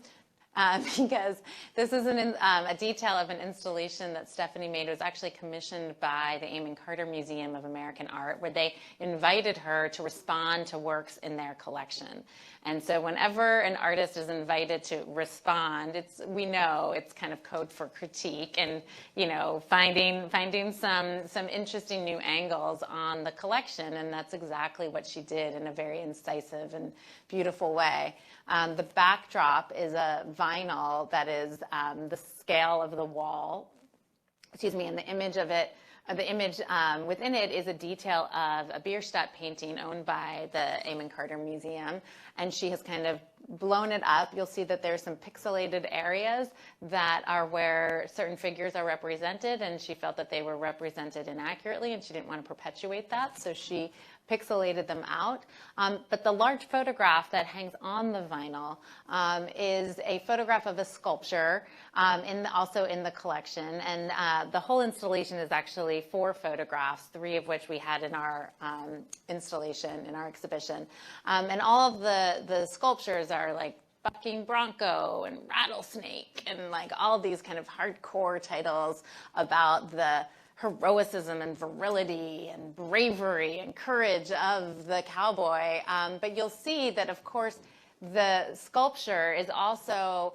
because this is a detail of an installation that Stephanie made. It was actually commissioned by the Amon Carter Museum of American Art, where they invited her to respond to works in their collection. And so whenever an artist is invited to respond, we know it's kind of code for critique and, finding some interesting new angles on the collection. And that's exactly what she did in a very incisive and beautiful way. The backdrop is a vinyl that is the scale of the wall, and the image of it. The image within it is a detail of a Bierstadt painting owned by the Amon Carter Museum, and she has kind of blown it up. You'll see that there's some pixelated areas that are where certain figures are represented, and she felt that they were represented inaccurately, and she didn't want to perpetuate that, so she pixelated them out. But the large photograph that hangs on the vinyl is a photograph of a sculpture also in the collection. And the whole installation is actually 4 photographs, 3 of which we had in our installation, in our exhibition. And all of the sculptures are like Bucking Bronco and Rattlesnake and like all of these kind of hardcore titles about the heroicism and virility and bravery and courage of the cowboy. But you'll see that, of course, the sculpture is also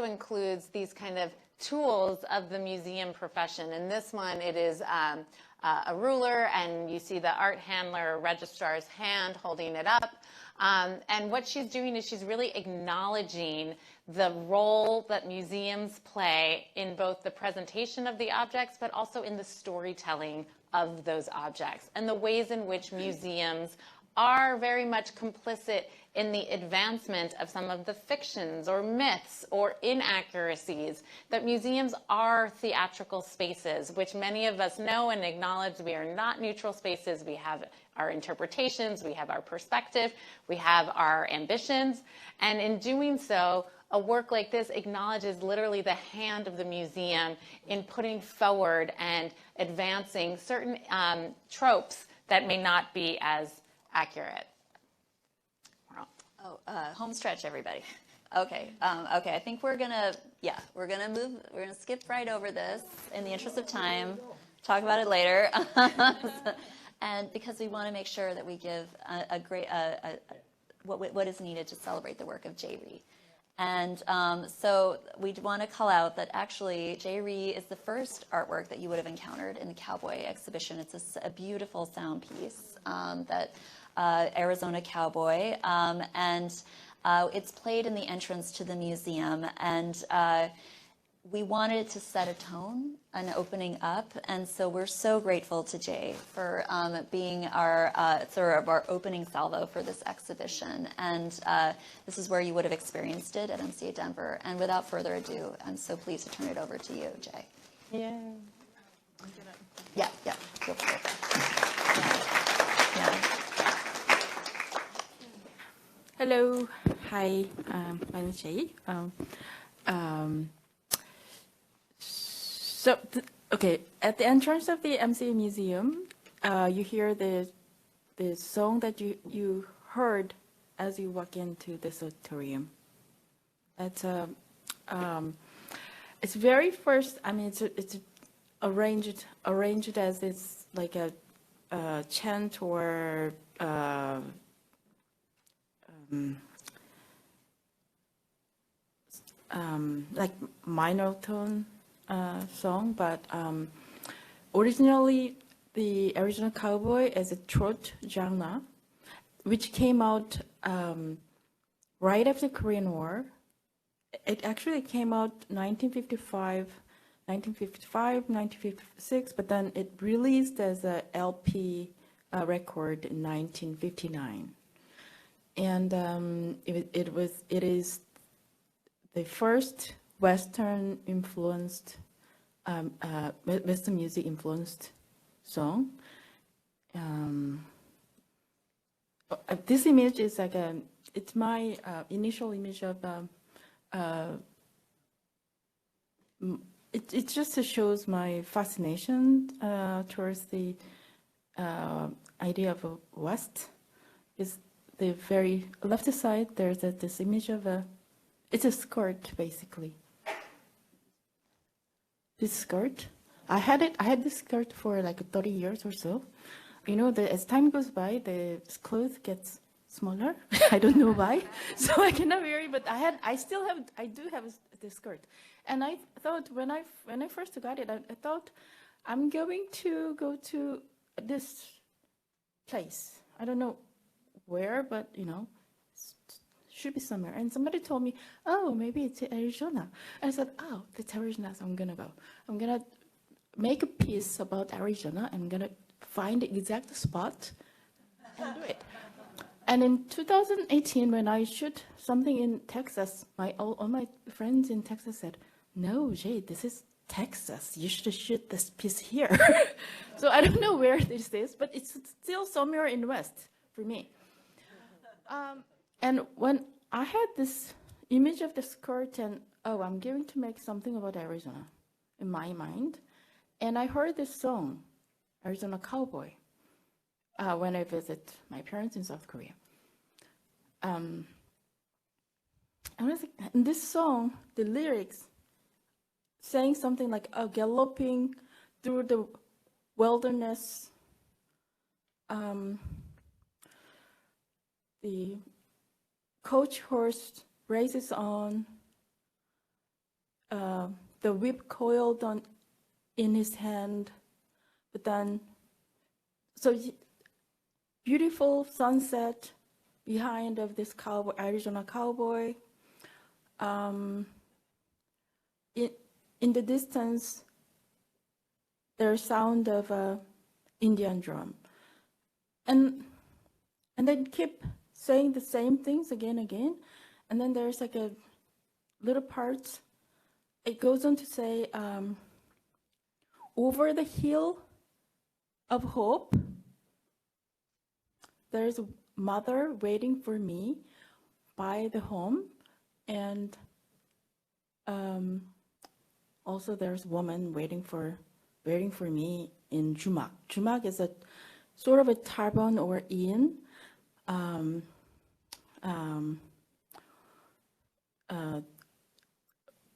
includes these kind of tools of the museum profession. In this one, it is a ruler, and you see the art handler registrar's hand holding it up. And what she's doing is she's really acknowledging the role that museums play in both the presentation of the objects, but also in the storytelling of those objects, and the ways in which museums are very much complicit in the advancement of some of the fictions or myths or inaccuracies, that museums are theatrical spaces, which many of us know and acknowledge. We are not neutral spaces. We have our interpretations, we have our perspective, we have our ambitions, and in doing so, a work like this acknowledges literally the hand of the museum in putting forward and advancing certain tropes that may not be as accurate.
Home stretch, everybody. Okay, okay. I think we're gonna skip right over this in the interest of time. Talk about it later, and because we want to make sure that we give what is needed to celebrate the work of Jaye Rhee. And so we want to call out that actually Jaye Rhee is the first artwork that you would have encountered in the Cowboy exhibition. It's a beautiful sound piece that Arizona Cowboy, and it's played in the entrance to the museum, and we wanted to set a tone, an opening up, and so we're so grateful to Jaye for being our sort of our opening salvo for this exhibition, and this is where you would have experienced it at MCA Denver. And without further ado, I'm so pleased to turn it over to you, Jaye.
Yeah.
Yeah, go for it. Yeah.
Hello, hi, my name is Jaye. Okay, at the entrance of the MCA Museum, you hear the song that you heard as you walk into this auditorium. It's very first. I mean, it's arranged as it's like a chant or like minor tone song, but originally the Arizona Cowboy is a trot genre, which came out right after the Korean War. It actually came out 1955, 1956, but then it released as a LP record in 1959. And it is the first Western music influenced song. This image is like it's my initial image of it just shows my fascination towards the idea of a West. Is the very left side, there's this image of it's a skirt, basically. This skirt, I had this skirt for like 30 years or so. You know, as time goes by, the clothes gets smaller. I don't know why, so I cannot wear it. But I do have this skirt, and I thought when I first got it, I thought I'm going to go to this place. I don't know where, but you know, should be somewhere. And somebody told me, oh, maybe it's Arizona. And I said, oh, that's Arizona, so I'm gonna go. I'm gonna make a piece about Arizona. I'm gonna find the exact spot and do it. And in 2018, when I shoot something in Texas, all my friends in Texas said, no, Jaye, this is Texas. You should shoot this piece here. So I don't know where this is, but it's still somewhere in the West for me. And when I had this image of the skirt and, oh, I'm going to make something about Arizona in my mind, and I heard this song, Arizona Cowboy, when I visit my parents in South Korea. And I was like, in this song, the lyrics saying something like, oh, galloping through the wilderness, the coach horse races on, the whip coiled in his hand, but then, so beautiful sunset behind of this cowboy, Arizona Cowboy. In the distance, there's sound of a Indian drum. And and then keep saying the same things again and again. And then there's like a little part. It goes on to say, over the hill of hope, there's a mother waiting for me by the home, and also there's a woman waiting for me in Jumak. Jumak is a sort of a tavern or inn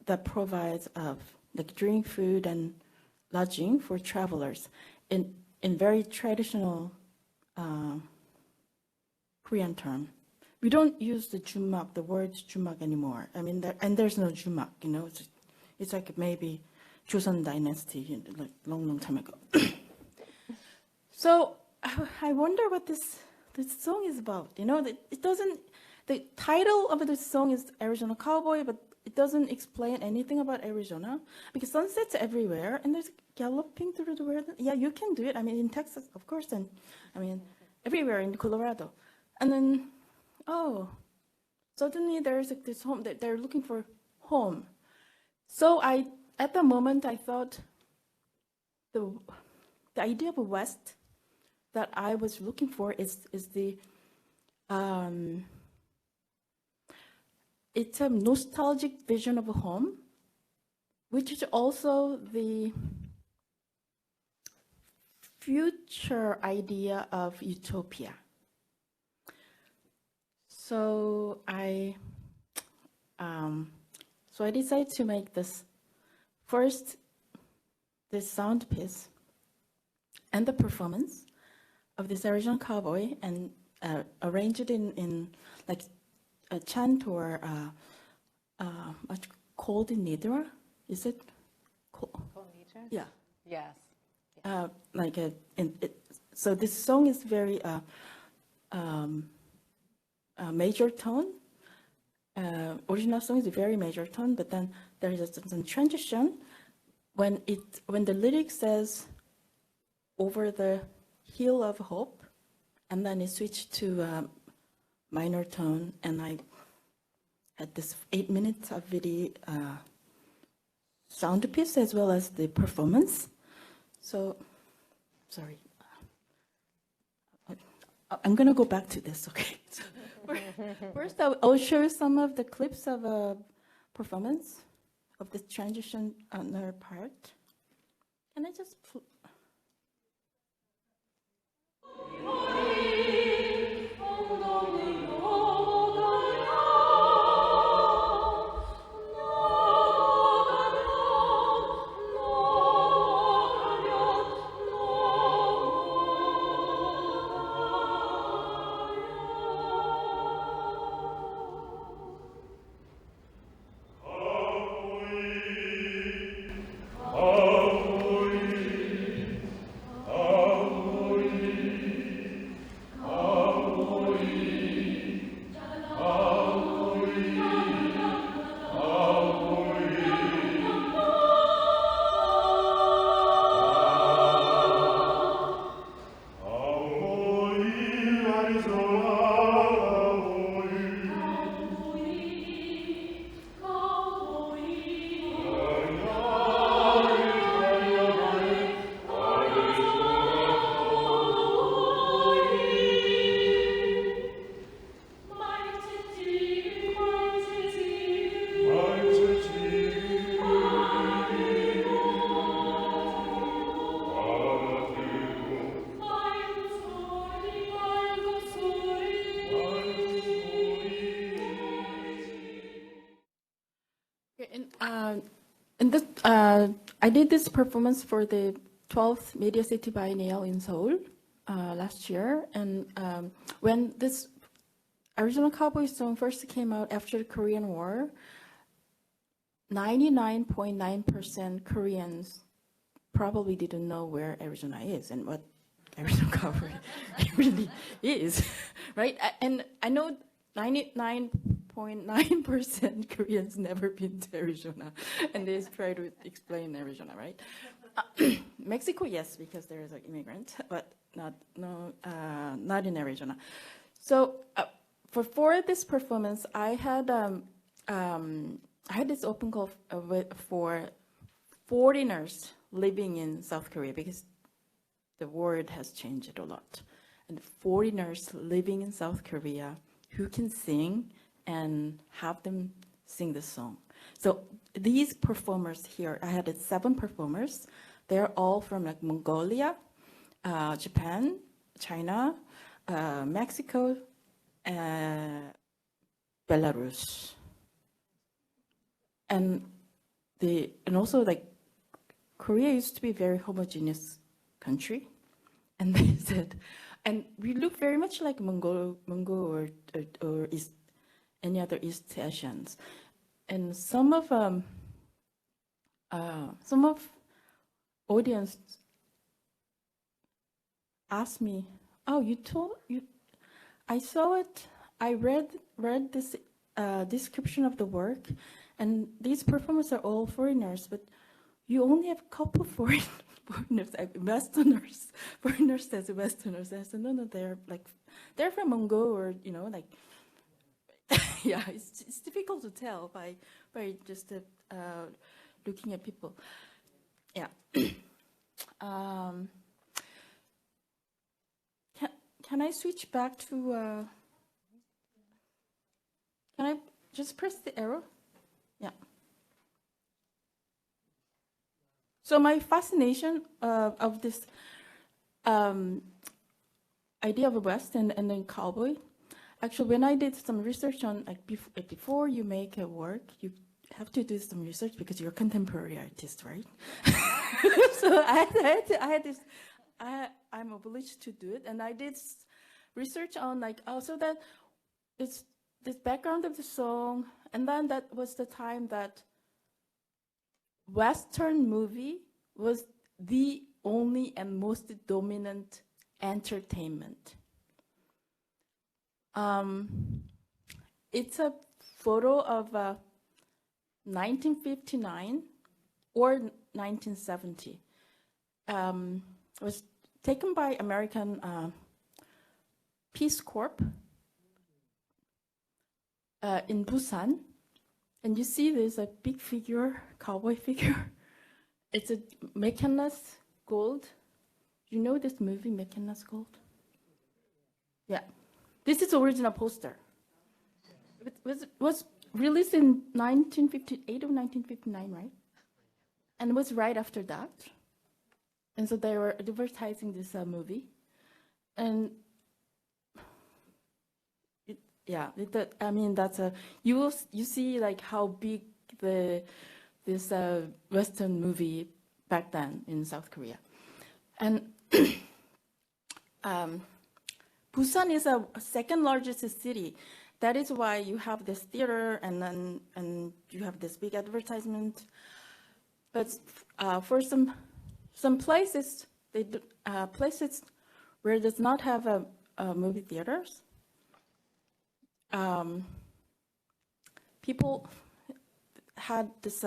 that provides like drink, food, and lodging for travelers in very traditional Korean term. We don't use the word jumak anymore. I mean, there's no jumak, you know. It's like maybe Joseon Dynasty, you know, like long time ago. So I wonder what this song is about. You know, the title of the song is Arizona Cowboy, but it doesn't explain anything about Arizona, because sunsets everywhere and there's galloping through the world. Yeah, you can do it. I mean, in Texas, of course, and I mean, everywhere in Colorado. And then, suddenly there's like this home that they're looking for home. So at the moment, I thought the idea of a West that I was looking for is the it's a nostalgic vision of a home, which is also the future idea of utopia. So I decided to make this sound piece and the performance of this Arizona cowboy, and arrange it in like a chant or what's called in Nidra? Is it called? Yeah.
Yes.
So this song is very major tone. Original song is a very major tone, but then there is some transition when the lyric says over the hill of hope, and then it switched to minor tone, and I had this 8 minutes of video sound piece as well as the performance. So, sorry. I'm gonna go back to this, okay? So, first, I'll show you some of the clips of a performance of this transition on her part. Can I just I did this performance for the 12th Media City Biennial in Seoul last year, and when this original cowboy song first came out after the Korean War, 99.9% Koreans probably didn't know where Arizona is and what Arizona cowboy really is, right? And I know 99.9% Koreans never been to Arizona, and they try to explain Arizona, right? Mexico, yes, because there is an immigrant, but not in Arizona. So for this performance, I had this open call for foreigners living in South Korea, because the world has changed a lot. And foreigners living in South Korea who can sing and have them sing the song. So these performers here, I had 7 performers. They're all from like Mongolia, Japan, China, Mexico, Belarus. And also like Korea used to be a very homogeneous country. And they said, and we look very much like Mongol or East, any other East Asians. And some of audience asked me, "Oh, I saw it. I read this description of the work, and these performers are all foreigners, but you only have a couple foreigners, Westerners. Foreigners as Westerners." I said, no, they're from Mongol, or like. Yeah, it's difficult to tell by just looking at people. Yeah. Can I switch back to? Can I just press the arrow? Yeah. So my fascination of this idea of a West and then cowboy. Actually, when I did some research on, like, before you make a work, you have to do some research because you're a contemporary artist, right? So I'm obliged to do it, and I did research on, like, also that it's this background of the song, and then that was the time that Western movie was the only and most dominant entertainment. It's a photo of 1959 or 1970. It was taken by American Peace Corps in Busan. And you see there's a big figure, cowboy figure. It's a Mechanus Gold. You know this movie, Mechanus Gold? Yeah. This is the original poster. It was released in 1958 or 1959, right? And it was right after that. And so they were advertising this movie. And you see like how big this Western movie back then in South Korea. And Busan is a second largest city. That is why you have this theater and you have this big advertisement. But for some places, places where it does not have a movie theaters, people had this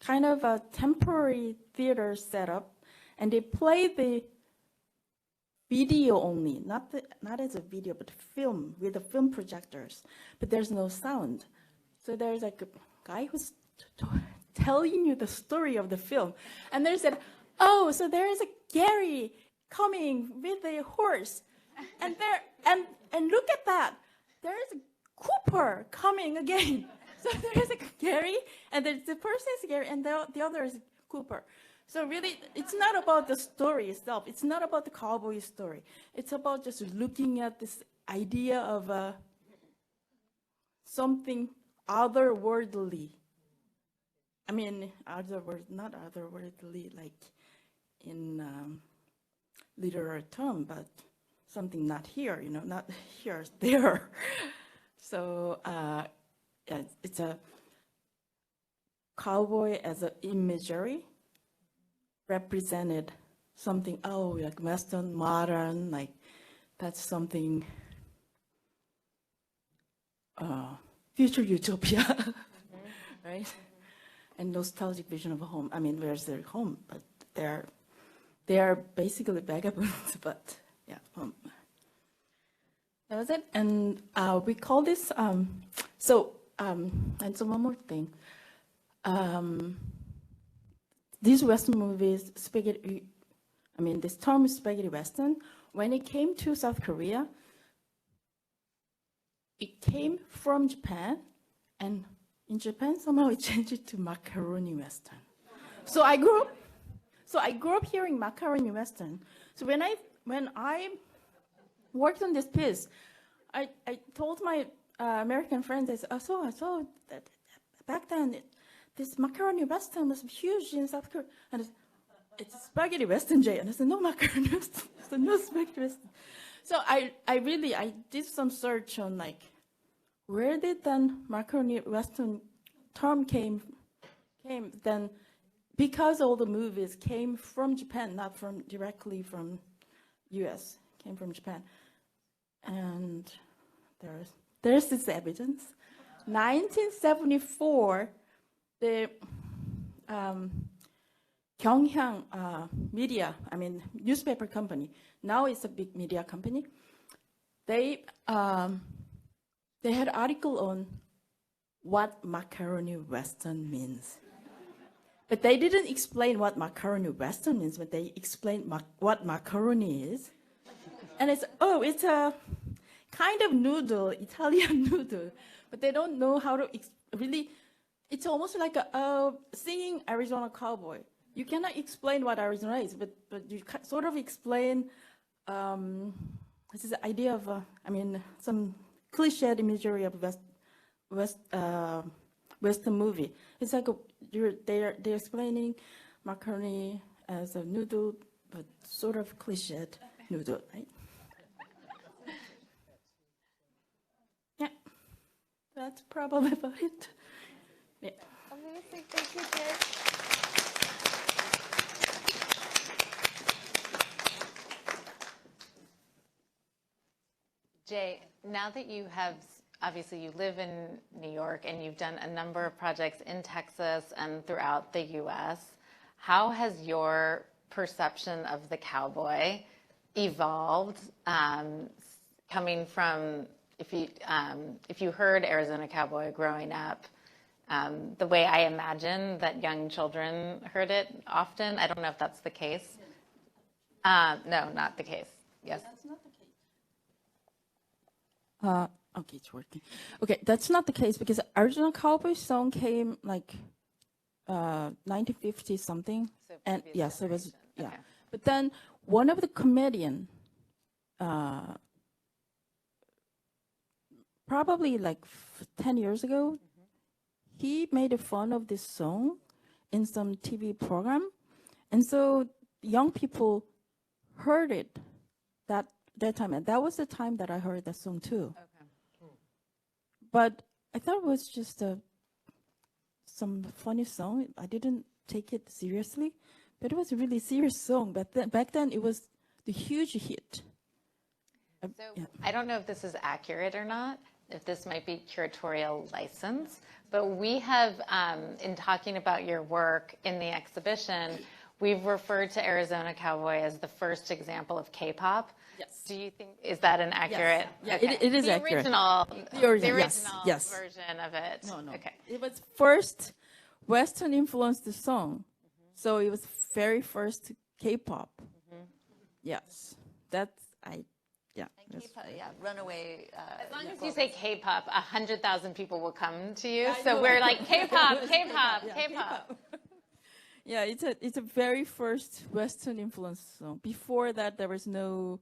kind of a temporary theater set up, and they play the video only, not as a video, but film, with the film projectors. But there's no sound. So there's like a guy who's telling you the story of the film. And they said, "Oh, so there is a Gary coming with a horse. And look at that. There is a Cooper coming again." So there is a Gary, and the person is Gary, and the other is Cooper. So really, it's not about the story itself. It's not about the cowboy story. It's about just looking at this idea of something otherworldly. I mean, not otherworldly like in literal term, but something not here, not here, there. So it's a cowboy as an imagery represented something, like Western, modern, like that's something, future utopia, right? And nostalgic vision of a home. I mean, where's their home? But they are basically vagabonds, but yeah, home. That was it. And we call this, and so one more thing. These Western movies, this term spaghetti Western, when it came to South Korea, it came from Japan, and in Japan, somehow it changed it to macaroni Western. So I grew up hearing macaroni Western. So when I worked on this piece, I told my American friends, I saw that back then this macaroni Western was huge in South Korea, and it's spaghetti Western, Jay. And I said, no macaroni Western, I said, no spaghetti Western. So I did some search on like, where did then macaroni Western term came then, because all the movies came from Japan, not from directly from US, came from Japan. And there's this evidence. 1974, the Gyeongyang media, newspaper company, now it's a big media company, they had an article on what macaroni Western means. But they didn't explain what macaroni Western means, but they explained what macaroni is. And it's a kind of noodle, Italian noodle, but they don't know how to really, it's almost like a singing Arizona cowboy. You cannot explain what Arizona is, but you sort of explain this is the idea of, some cliched imagery of Western movie. It's like they're explaining macaroni as a noodle, but sort of cliched noodle, right? Yeah, that's probably about it. Yeah.
Amazing, thank you, Jay. Jay, now that you have, obviously you live in New York and you've done a number of projects in Texas and throughout the US, how has your perception of the cowboy evolved, coming from, if you heard Arizona Cowboy growing up, the way I imagine that young children heard it often? I don't know if that's the case. No, not the case. Yes.
That's not the case. Okay, it's working. Okay, that's not the case because Arizona Cowboy song came like 1950 something,
So
and
previous
yes, it was
generation. Okay.
But then one of the comedian, probably like 10 years ago, he made a fun of this song in some TV program, and so young people heard it that time, and that was the time that I heard that song too.
Okay.
But I thought it was just some funny song. I didn't take it seriously, but it was a really serious song. But back then, it was the huge hit.
So I don't know if this is accurate or not, if this might be curatorial license, but we have, in talking about your work in the exhibition, we've referred to Arizona Cowboy as the first example of K-pop.
Yes.
Do you think, is that an accurate?
Yes. Yeah, it is
the
accurate.
The original
yes.
version of it.
No.
Okay.
It was first Western influenced song, so it was very first K-pop. Yes, that's
And K-pop, runaway.
As long as you say K-pop, 100,000 people will come to you. So we're like K-pop, K-pop, K-pop.
Yeah, it's a very first Western influence song. Before that, there was no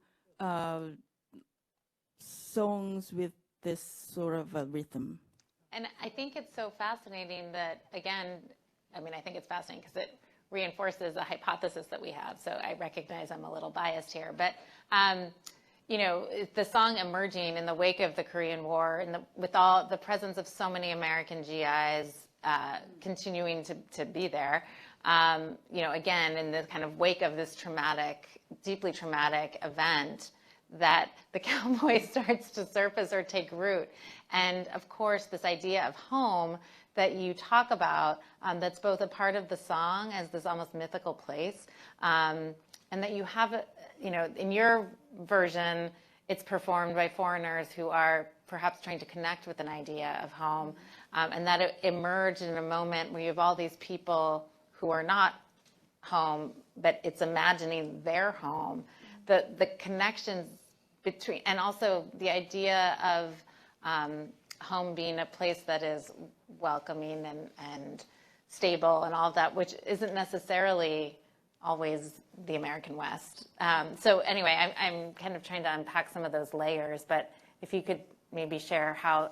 songs with this sort of a rhythm.
And I think it's so fascinating that, again, I think it's fascinating because it reinforces a hypothesis that we have. So I recognize I'm a little biased here. But, the song emerging in the wake of the Korean War and with all the presence of so many American GIs continuing to be there, again, in the kind of wake of this deeply traumatic event, that the cowboy starts to surface or take root. And of course, this idea of home that you talk about, that's both a part of the song as this almost mythical place, and that you have, in your version, it's performed by foreigners who are perhaps trying to connect with an idea of home, and that it emerged in a moment where you have all these people who are not home, but it's imagining their home. The connections between, and also the idea of home being a place that is welcoming and stable and all of that, which isn't necessarily always the American West. So anyway, I'm kind of trying to unpack some of those layers, but if you could maybe share how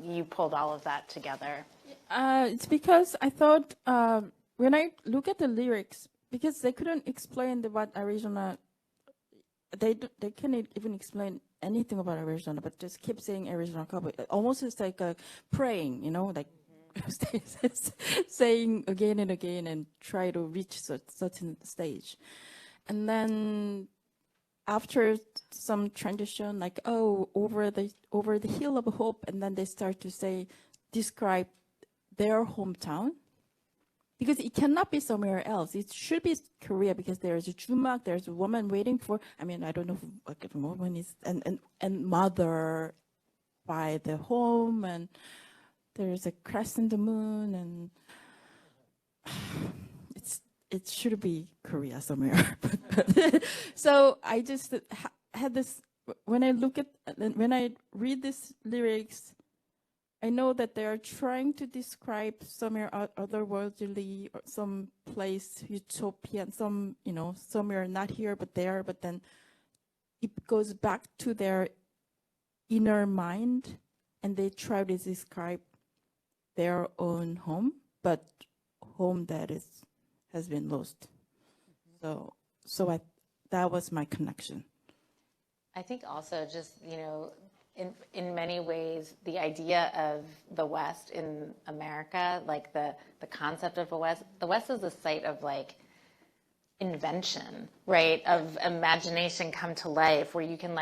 you pulled all of that together.
It's because I thought when I look at the lyrics, because they couldn't explain what Arizona, they can't even explain anything about Arizona, but just keep saying Arizona cowboy. Almost it's like praying, like saying again and again and try to reach certain stage. And then after some transition, like, over the hill of hope, and then they start to describe their hometown, because it cannot be somewhere else. It should be Korea, because there's a jumak, there's a woman waiting for, I don't know what the woman is, and mother by the home, and there's a crescent moon, and it should be Korea somewhere. So I just had this, when I read these lyrics, I know that they are trying to describe somewhere otherworldly, or some place utopian, somewhere not here but there, but then it goes back to their inner mind, and they try to describe their own home, but home that has been lost. So that was my connection.
I think also just, in many ways, the idea of the West in America, like the concept of the West is a site of like invention, right? Of imagination come to life, where you can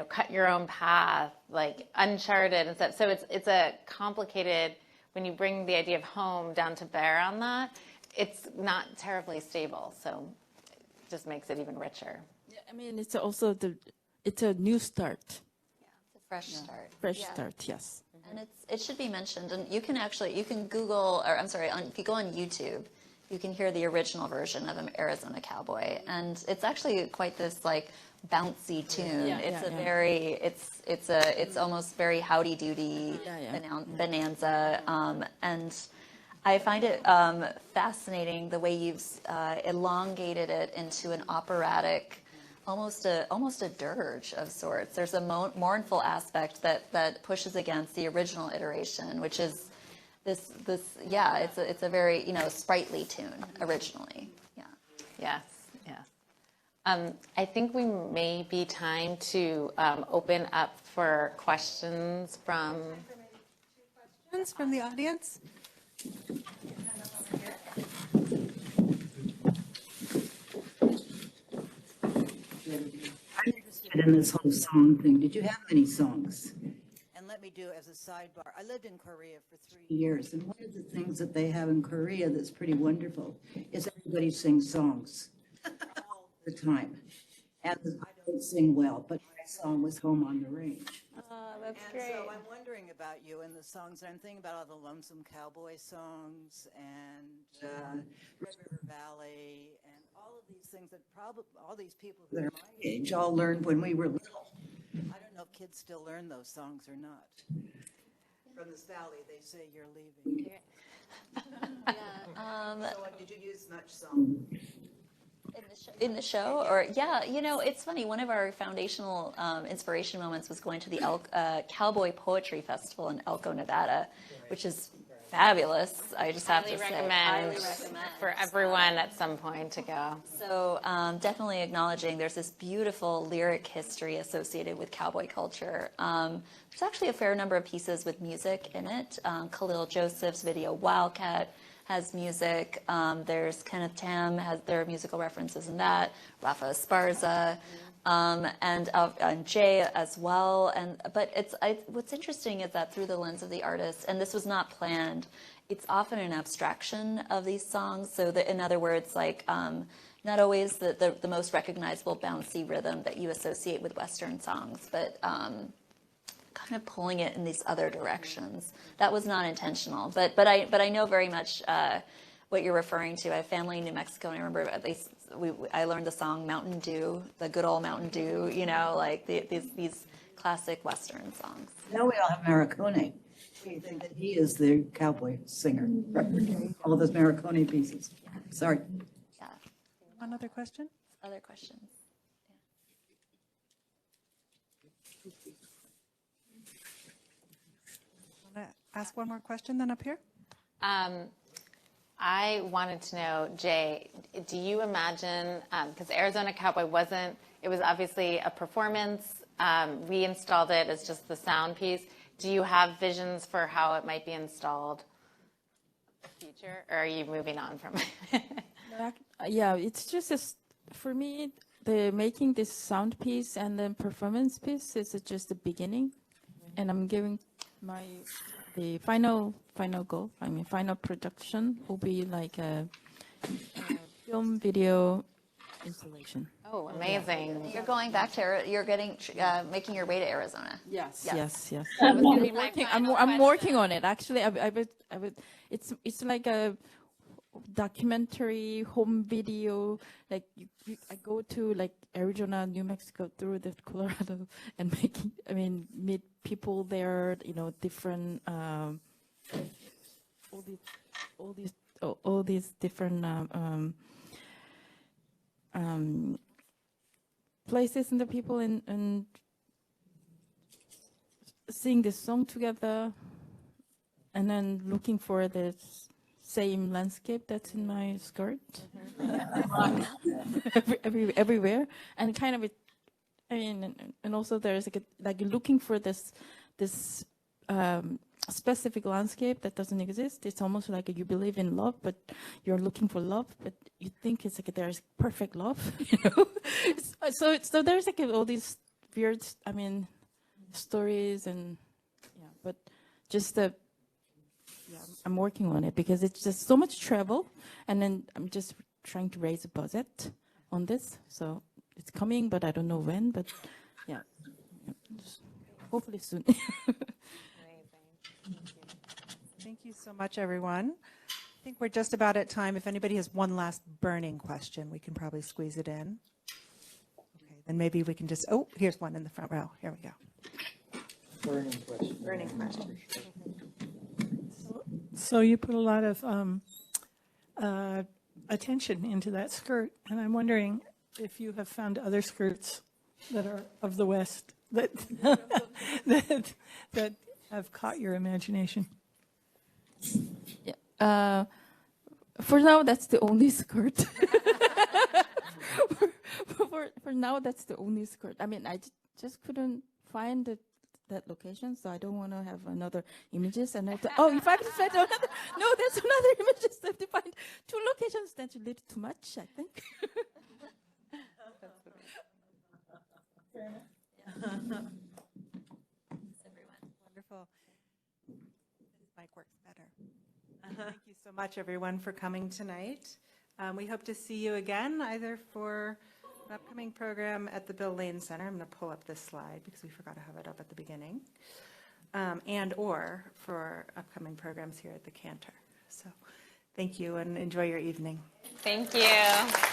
cut your own path, like uncharted and stuff. So it's a complicated, when you bring the idea of home down to bear on that, it's not terribly stable. So it just makes it even richer.
Yeah, it's also it's a new start.
Fresh start.
Fresh start, yes.
And it should be mentioned, and you can Google, or I'm sorry, if you go on YouTube, you can hear the original version of an Arizona Cowboy, and it's actually quite this like bouncy tune. It's almost very howdy doody bonanza, and I find it fascinating the way you've elongated it into an operatic, almost a dirge of sorts. There's a mournful aspect that pushes against the original iteration, which is this it's a very sprightly tune originally.
Yes. I think we may be time to open up for questions from
the audience.
I'm interested in this whole song thing. Did you have any songs?
And let me do as a sidebar, I lived in Korea for 3 years, and one of the things that they have in Korea that's pretty wonderful is everybody sings songs all the time. And I don't sing well, but my song was Home on the Range.
That's
And
great.
so I'm wondering about you and the songs. I'm thinking about all the Lonesome Cowboy songs and Red River Valley and all of these things that probably all these people who are my age all learned when we were little. I don't know if kids still learn those songs or not. From this valley, they say you're leaving. So did you use much song?
In the show, or it's funny. One of our foundational inspiration moments was going to the Cowboy Poetry Festival in Elko, Nevada, which is fabulous. I just have to say,
highly recommend for everyone at some point to go.
So definitely acknowledging there's this beautiful lyric history associated with cowboy culture. There's actually a fair number of pieces with music in it. Khalil Joseph's video Wildcat has music. There's Kenneth Tam, there are musical references in that. Rafa Esparza, and Jaye as well. But what's interesting is that through the lens of the artist, and this was not planned, it's often an abstraction of these songs. So that, in other words, like not always the most recognizable bouncy rhythm that you associate with Western songs, but kind of pulling it in these other directions. That was not intentional, but I know very much what you're referring to. I have family in New Mexico, and I remember at least I learned the song Mountain Dew, the good old Mountain Dew, you know, like these classic Western songs.
Now we all have Marconi. Do you think that he is the cowboy singer? All those Marconi pieces. Sorry.
Yeah.
One other question?
Other questions?
Want to ask one more question then up here?
I wanted to know, Jay, do you imagine, because Arizona Cowboy it was obviously a performance, we installed it as just the sound piece. Do you have visions for how it might be installed in the future, or are you moving on from it?
Yeah, it's just for me, the making this sound piece and the performance piece is just the beginning, and I'm giving the final goal. I mean, final production will be like a film video installation.
Oh, amazing!
You're going back to you're making your way to Arizona.
Yes.
I'm
I'm working on it. Actually, it's like a documentary home video. Like I go to like Arizona, New Mexico, through the Colorado, and meet people there. You know, different all these different places and the people and sing this song together, and then looking for the same landscape that's in my skirt everywhere, and kind of and also there's like looking for this specific landscape that doesn't exist. It's almost like you believe in love, but you're looking for love, but you think it's like there's perfect love, you know. So there's like all these weird, stories and but just I'm working on it because it's just so much travel, and then I'm just trying to raise a budget on this. So it's coming, but I don't know when. But hopefully soon.
Thank you so much, everyone. I think we're just about at time. If anybody has one last burning question, we can probably squeeze it in. Okay, then maybe we can just, here's one in the front row. Here we go. Burning question.
So you put a lot of attention into that skirt, and I'm wondering if you have found other skirts that are of the West that that have caught your imagination.
Yeah. For now, that's the only skirt. for now, that's the only skirt. I mean, I just couldn't find that location, so I don't want to have another images. And if I find another, no, there's another images. I have to find 2 locations. That's a little too much, I think.
Wonderful. This mic works better. Thank you so much, everyone, for coming tonight. We hope to see you again, either for an upcoming program at the Bill Lane Center. I'm going to pull up this slide because we forgot to have it up at the beginning, and or for upcoming programs here at the Cantor. So thank you and enjoy your evening.
Thank you.